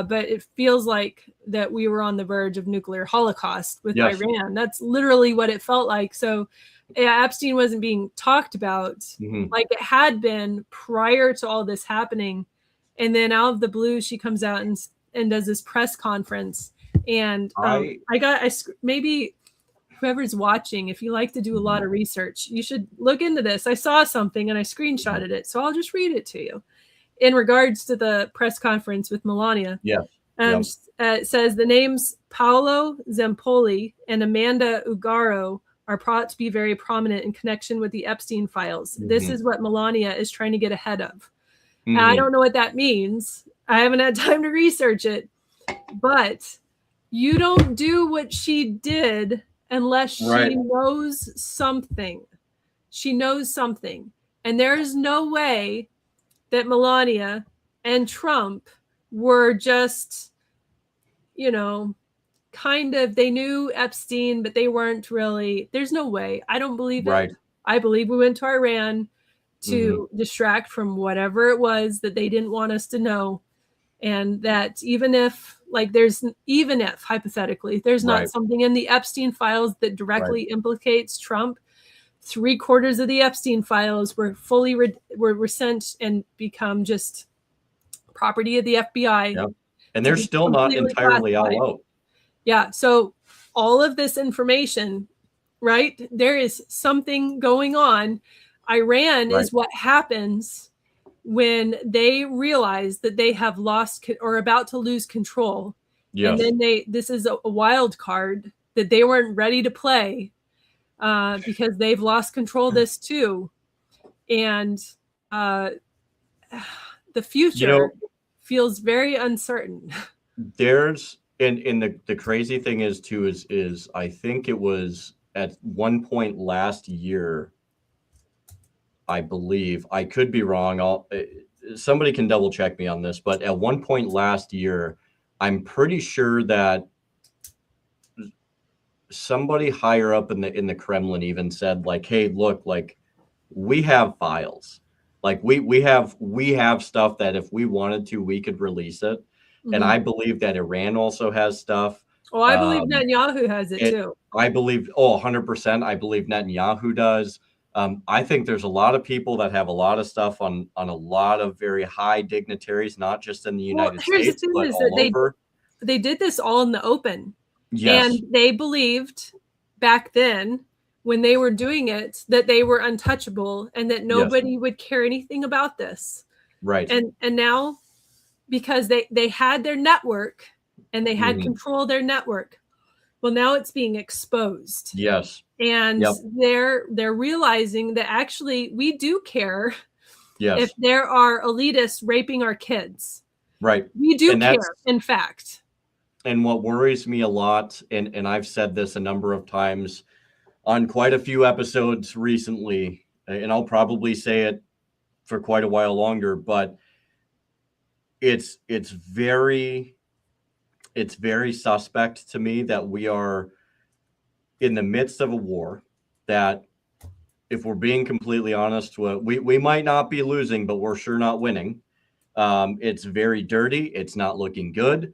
But it feels like that we were on the verge of nuclear holocaust with Yes. Iran. That's literally what it felt like. So Epstein wasn't being talked about like it had been prior to all this happening. And then out of the blue, she comes out and does this press conference. And maybe whoever's watching, if you like to do a lot of research, you should look into this. I saw something and I screenshotted it, so I'll just read it to you. In regards to the press conference with Melania, it says the names Paolo Zempoli and Amanda Ugaro are brought to be very prominent in connection with the Epstein files. This is what Melania is trying to get ahead of. I don't know what that means. I haven't had time to research it, but you don't do what she did unless she knows something. She knows something. And there's no way that Melania and Trump were just, kind of, they knew Epstein, but they weren't really, there's no way. I don't believe it. I believe we went to Iran to distract from whatever it was that they didn't want us to know. And that even if hypothetically, there's not something in the Epstein files that directly implicates Trump, 3/4 of the Epstein files were fully were sent and become just property of the FBI. Yep. And they're still not entirely all out. Yeah. So all of this information, right? There is something going on. Iran is what happens when they realize that they have lost or about to lose control. Yes. And then this is a wild card that they weren't ready to play because they've lost control of this too. And the future feels very uncertain. There's, and the crazy thing is too, is I think it was at one point last year, I believe, I could be wrong. Somebody can double check me on this, but at one point last year, I'm pretty sure that somebody higher up in the Kremlin even said, like, hey, look, like, we have files, like we have stuff that if we wanted to, we could release it. And I believe that Iran also has stuff. Oh, I believe Netanyahu has it too. I believe 100%. I believe Netanyahu does. I think there's a lot of people that have a lot of stuff on a lot of very high dignitaries, not just in the United States, but all over. They did this all in the open. Yes. And they believed back then when they were doing it that they were untouchable and that nobody would care anything about this. Right. And now, because they had their network and they had control of their network, well, now it's being exposed. Yes. And they're realizing that actually we do care if there are elitists raping our kids. Right. We do care, in fact. And what worries me a lot, and I've said this a number of times on quite a few episodes recently, and I'll probably say it for quite a while longer, but it's very suspect to me that we are in the midst of a war that, if we're being completely honest, we might not be losing, but we're sure not winning. It's very dirty. It's not looking good.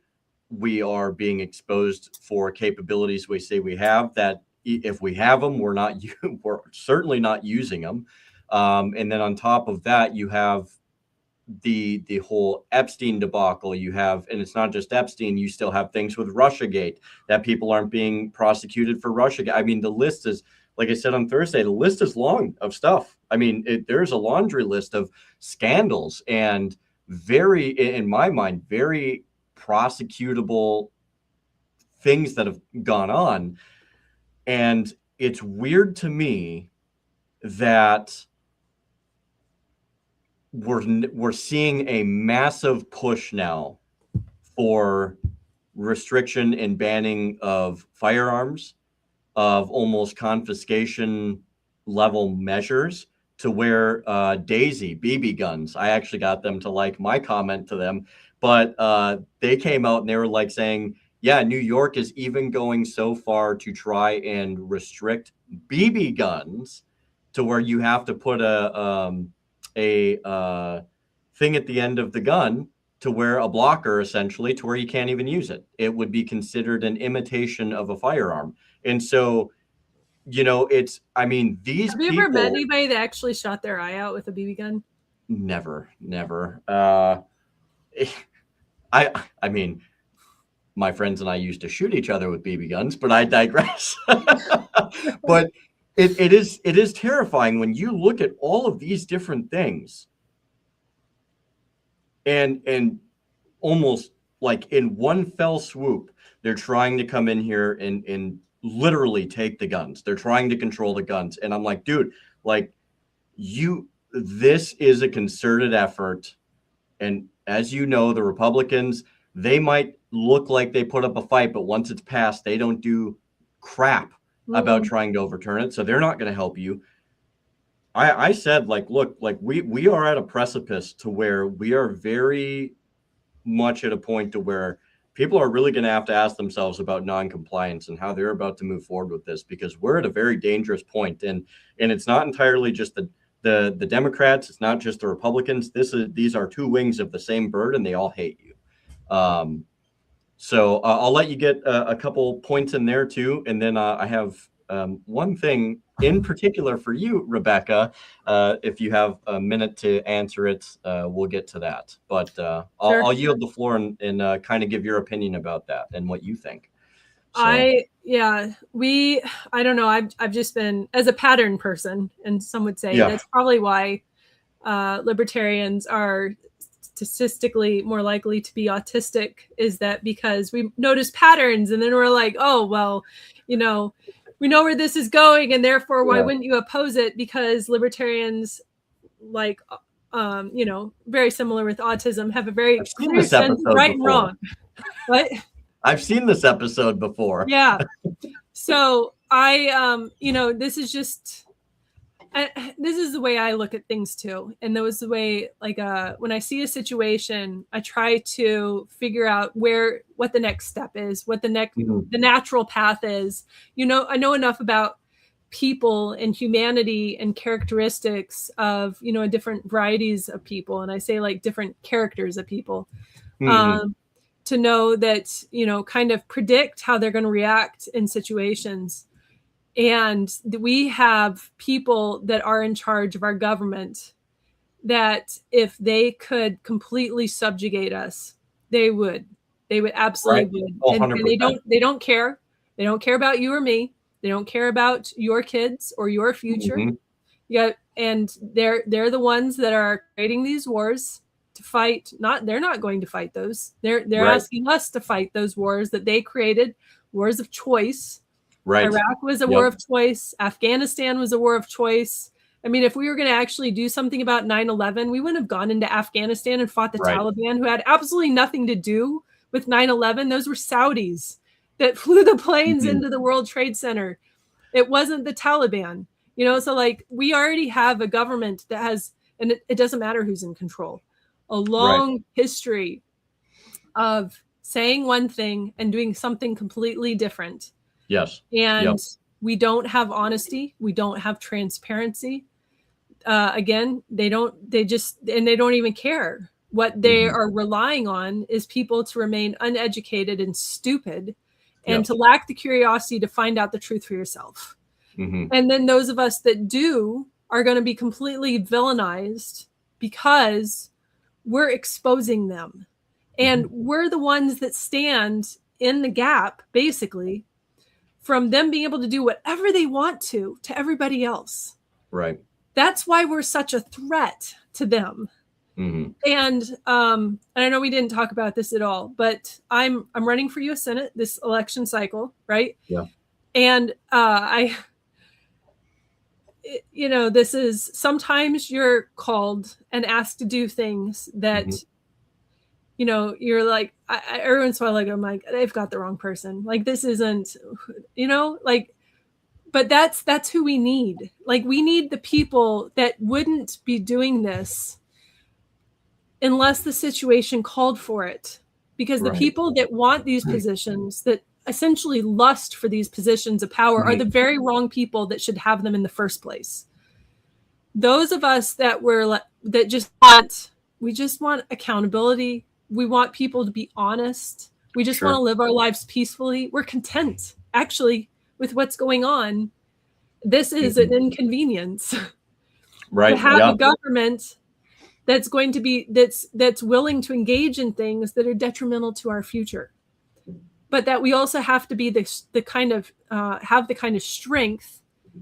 We are being exposed for capabilities we say we have that if we have them, we're certainly not using them. And then on top of that, you have the whole Epstein debacle. You have, and it's not just Epstein, you still have things with Russiagate that people aren't being prosecuted for Russiagate. I mean, the list is, like I said on Thursday, the list is long of stuff. I mean, there's a laundry list of scandals and very, in my mind, very prosecutable things that have gone on. And it's weird to me that we're seeing a massive push now for restriction and banning of firearms, of almost confiscation level measures, to where Daisy BB guns, I actually got them to like my comment to them, but they came out and they were like saying, yeah, New York is even going so far to try and restrict BB guns to where you have to put a thing at the end of the gun to where a blocker, essentially, to where you can't even use it. It would be considered an imitation of a firearm. And so, I mean, these Have you ever met people anybody that actually shot their eye out with a BB gun? never. I mean, my friends and I used to shoot each other with BB guns, but I digress. But it is terrifying when you look at all of these different things and almost like in one fell swoop, they're trying to come in here and literally take the guns. They're trying to control the guns. And I'm like, dude, like this is a concerted effort. And as you know, the Republicans, they might look like they put up a fight, but once it's passed, they don't do crap about trying to overturn it. So they're not going to help you. I said, like, look, like we are at a precipice to where we are very much at a point to where people are really going to have to ask themselves about non-compliance and how they're about to move forward with this, because we're at a very dangerous point. And it's not entirely just the Democrats. It's not just the Republicans. These are two wings of the same bird, and they all hate you. So I'll let you get a couple points in there too. And then I have one thing in particular for you, Rebecca. If you have a minute to answer it, we'll get to that. But Sure. I'll yield the floor and kind of give your opinion about that and what you think. So. I don't know. I've just been, as a pattern person, and some would say that's probably why libertarians are statistically more likely to be autistic, is that because we notice patterns and then we're like, oh, well, we know where this is going, and therefore why wouldn't you oppose it? Because libertarians, like, very similar with autism, have a very clear sense of right and wrong. What? I've seen this episode before. Yeah. So this is just, this is the way I look at things too. And that was the way, like, when I see a situation, I try to figure out what the next step is, what the natural path is. I know enough about people and humanity and characteristics of, different varieties of people. And I say, like, different characters of people, to know that, kind of predict how they're going to react in situations. And we have people that are in charge of our government that if they could completely subjugate us, they would absolutely would. And they don't care. They don't care about you or me. They don't care about your kids or your future. Yeah. And they're the ones that are creating these wars to fight. They're not going to fight those. They're asking us to fight those wars that they created, wars of choice. Right. Iraq was a war of choice. Afghanistan was a war of choice. I mean, if we were going to actually do something about 9/11, we wouldn't have gone into Afghanistan and fought the Taliban, who had absolutely nothing to do with 9/11. Those were Saudis that flew the planes into the World Trade Center. It wasn't the Taliban, so, like, we already have a government that has, and it doesn't matter who's in control, a long history of saying one thing and doing something completely different. Yes. And we don't have honesty. We don't have transparency. Again, they don't even care. What they are relying on is people to remain uneducated and stupid, and to lack the curiosity to find out the truth for yourself. And then those of us that do are going to be completely villainized because we're exposing them. And we're the ones that stand in the gap, basically, from them being able to do whatever they want to everybody else. Right. That's why we're such a threat to them. And I know we didn't talk about this at all, but I'm running for U.S. Senate this election cycle, right? Yeah. And this is, sometimes you're called and asked to do things that, you're like, every once in a while, I'm like, they've got the wrong person. Like, this isn't, but that's who we need. Like, we need the people that wouldn't be doing this unless the situation called for it, because the Right. people that want these positions, that essentially lust for these positions of power, are the very wrong people that should have them in the first place. Those of us that we just want accountability. We want people to be honest. We just want to live our lives peacefully. We're content, actually, with what's going on. This is an inconvenience. Right. To have a government that's going to be that's willing to engage in things that are detrimental to our future, but that we also have to be the kind of have the kind of strength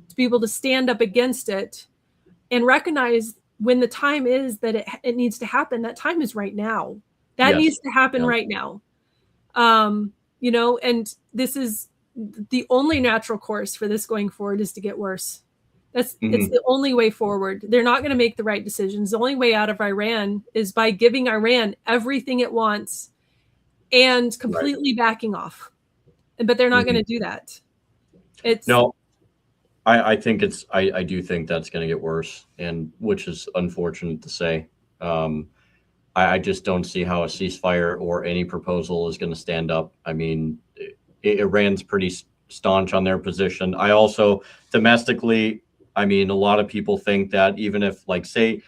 to be able to stand up against it and recognize when the time is that it needs to happen. That time is right now. That needs to happen right now. You know, and this is the only natural course for this going forward is to get worse. It's the only way forward. They're not going to make the right decisions. The only way out of Iran is by giving Iran everything it wants and completely backing off. But they're not going to do that. I think I do think that's going to get worse, and which is unfortunate to say. I just don't see how a ceasefire or any proposal is going to stand up. I mean, Iran's pretty staunch on their position. I also domestically, I mean, a lot of people think that even if, like, say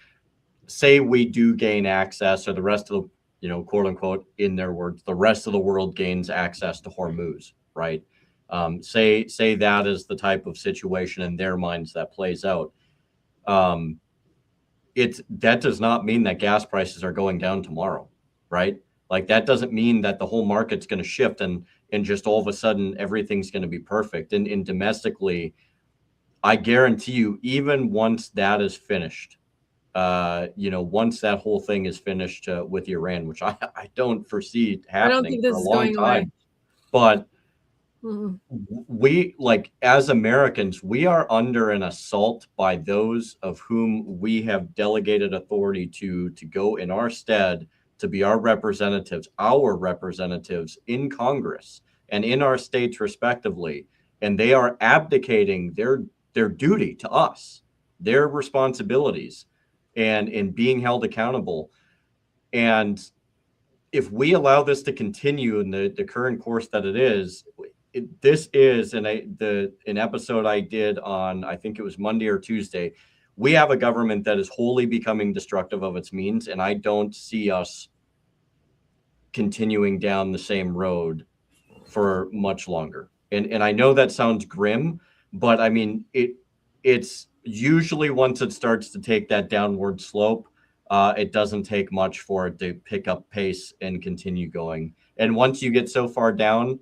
we do gain access, or the rest of the, you know, quote unquote, in their words, the rest of the world gains access to Hormuz, right? Say that is the type of situation in their minds that plays out. That does not mean that gas prices are going down tomorrow, right? Like, that doesn't mean that the whole market's going to shift and just all of a sudden everything's going to be perfect. And domestically, I guarantee you, even once that is finished, you know, once that whole thing is finished with Iran, which I don't foresee happening for a long time, but we, like, as Americans, we are under an assault by those of whom we have delegated authority to go in our stead, to be our representatives in Congress and in our states respectively. And they are abdicating their duty to us, their responsibilities, and in being held accountable. And if we allow this to continue in the current course that it is, this is an episode I did on, I think it was Monday or Tuesday. We have a government that is wholly becoming destructive of its means, and I don't see us continuing down the same road for much longer. And I know that sounds grim, but I mean, it's usually once it starts to take that downward slope, it doesn't take much for it to pick up pace and continue going. And once you get so far down,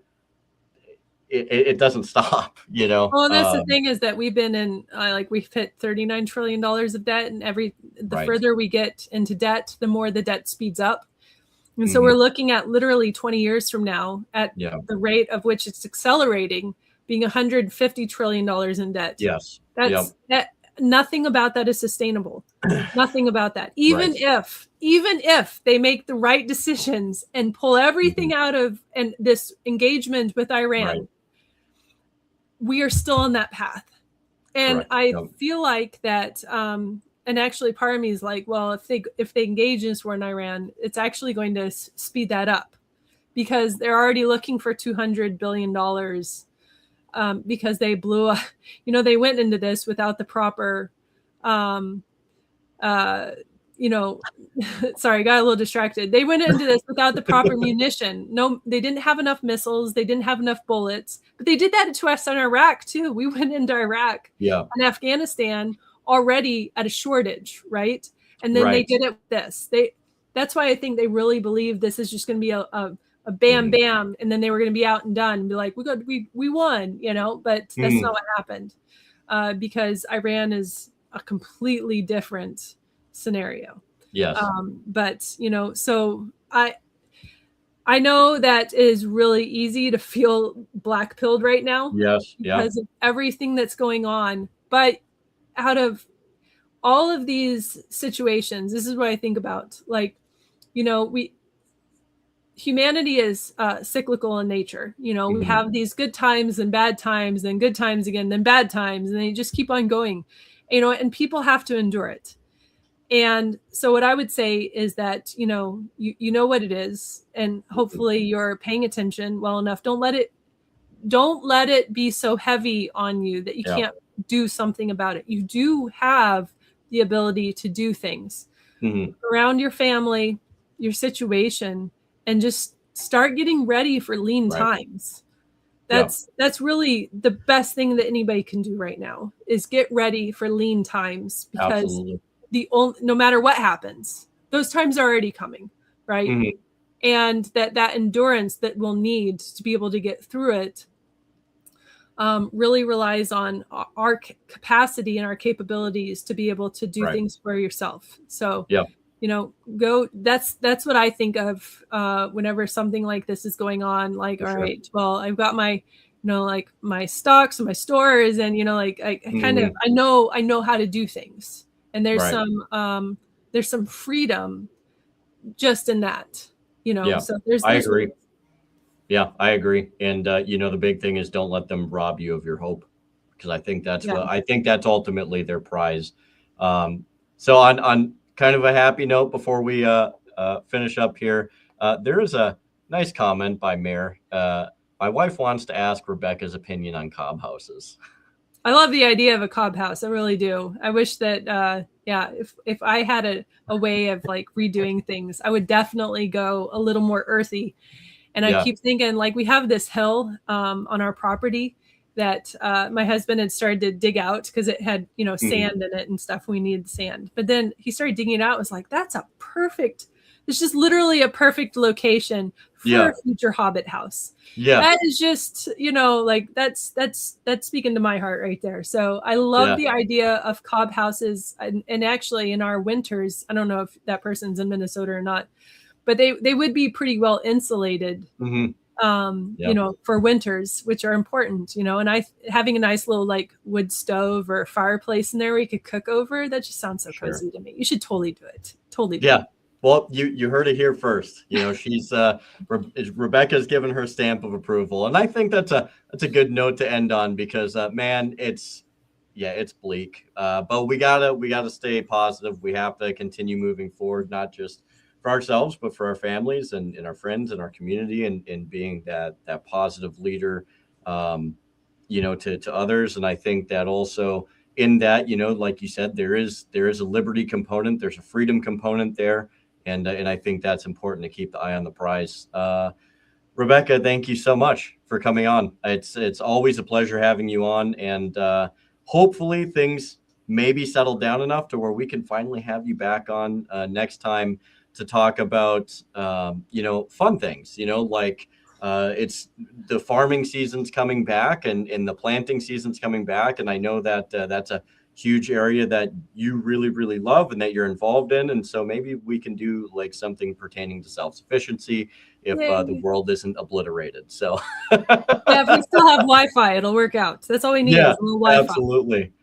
it doesn't stop, you know. Well, and that's the thing, is that we've been in we've hit $39 trillion of debt, and the further we get into debt, the more the debt speeds up. And so we're looking at literally 20 years from now at the rate of which it's accelerating, being $150 trillion in debt. Yes. That nothing about that is sustainable. Nothing about that. Even if they make the right decisions and pull everything out of and this engagement with Iran, we are still on that path. And I feel like that, and actually part of me is like, well, if they engage in this war in Iran, it's actually going to speed that up, because they're already looking for $200 billion because they blew up, you know, they went into this without the proper, you know, sorry, got a little distracted. They went into this without the proper munition. No, they didn't have enough missiles. They didn't have enough bullets, but they did that to us in Iraq too. We went into Iraq and Afghanistan already at a shortage, right? And then they did it with this. That's why I think they really believe this is just going to be a bam, bam. And then they were going to be out and done and be like, we won, you know, but that's not what happened, because Iran is a completely different scenario. Yes. But, you know, so I know that it is really easy to feel black-pilled right now. Yes. Because of everything that's going on. But out of all of these situations, this is what I think about. Like, you know, humanity is cyclical in nature. You know, we have these good times and bad times, and good times again, then bad times, and they just keep on going. You know, and people have to endure it. And so what I would say is that, you know what it is, and hopefully you're paying attention well enough. Don't let it be so heavy on you that you can't do something about it. You do have the ability to do things around your family, your situation, and just start getting ready for lean times. That's really the best thing that anybody can do right now, is get ready for lean times, because no matter what happens, those times are already coming, right? And that endurance that we'll need to be able to get through it really relies on our capacity and our capabilities to be able to do things for yourself. So, that's what I think of whenever something like this is going on. Like, all right, well, I've got my, like my stocks and my stores, and, I kind of, I know how to do things. And there's some freedom just in that, so I agree. Yeah, I agree. And, the big thing is, don't let them rob you of your hope, because I think that's ultimately their prize. So on kind of a happy note, before we finish up here, there is a nice comment by Mayor. My wife wants to ask Rebecca's opinion on cob houses. I love the idea of a cob house. I really do. I wish that, if I had a way of like redoing things, I would definitely go a little more earthy. And I keep thinking, like, we have this hill on our property that my husband had started to dig out because it had, sand in it and stuff. We needed sand. But then he started digging it out. It was like, it's just literally a perfect location for a future Hobbit house. Yeah. That is just, like that's speaking to my heart right there. So I love the idea of cob houses. And actually in our winters, I don't know if that person's in Minnesota or not, but they would be pretty well insulated, for winters, which are important, and having a nice little like wood stove or fireplace in there where you could cook over, that just sounds so cozy to me. You should totally do it. Totally. Do it. Well, you heard it here first. She's Rebecca's given her stamp of approval, and I think that's a good note to end on, because man, it's bleak, but we gotta stay positive. We have to continue moving forward, not just for ourselves, but for our families and our friends and our community, and being that positive leader, to others. And I think that also in that, like you said, there is a liberty component, there's a freedom component there. And I think that's important to keep the eye on the prize. Rebecca, thank you so much for coming on. It's always a pleasure having you on, and hopefully things maybe settle down enough to where we can finally have you back on next time to talk about fun things. Like it's the farming season's coming back, and the planting season's coming back, and I know that that's a huge area that you really, really love and that you're involved in. And so maybe we can do like something pertaining to self-sufficiency if the world isn't obliterated. So if we still have Wi-Fi, it'll work out. That's all we need is a little Wi-Fi. Absolutely.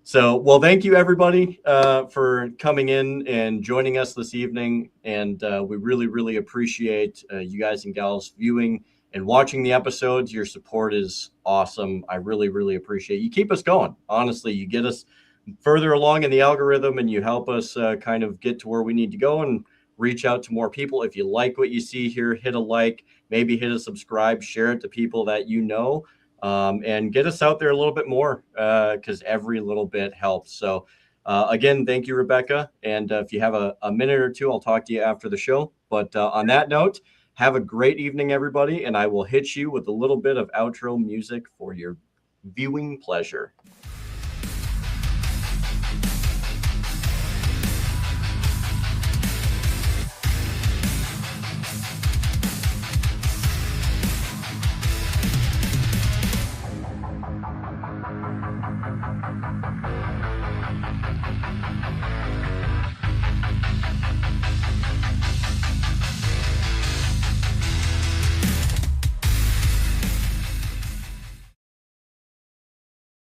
So, well, thank you everybody for coming in and joining us this evening. And we really, really appreciate you guys and gals viewing and watching the episodes. Your support is awesome. I really, really appreciate you. Keep us going. Honestly, you get us further along in the algorithm, and you help us kind of get to where we need to go and reach out to more people. If you like what you see here, hit a like, maybe hit a subscribe, share it to people that you know, and get us out there a little bit more, because every little bit helps. So again, thank you, Rebecca. And if you have a minute or two, I'll talk to you after the show. But on that note, have a great evening, everybody, and I will hit you with a little bit of outro music for your viewing pleasure.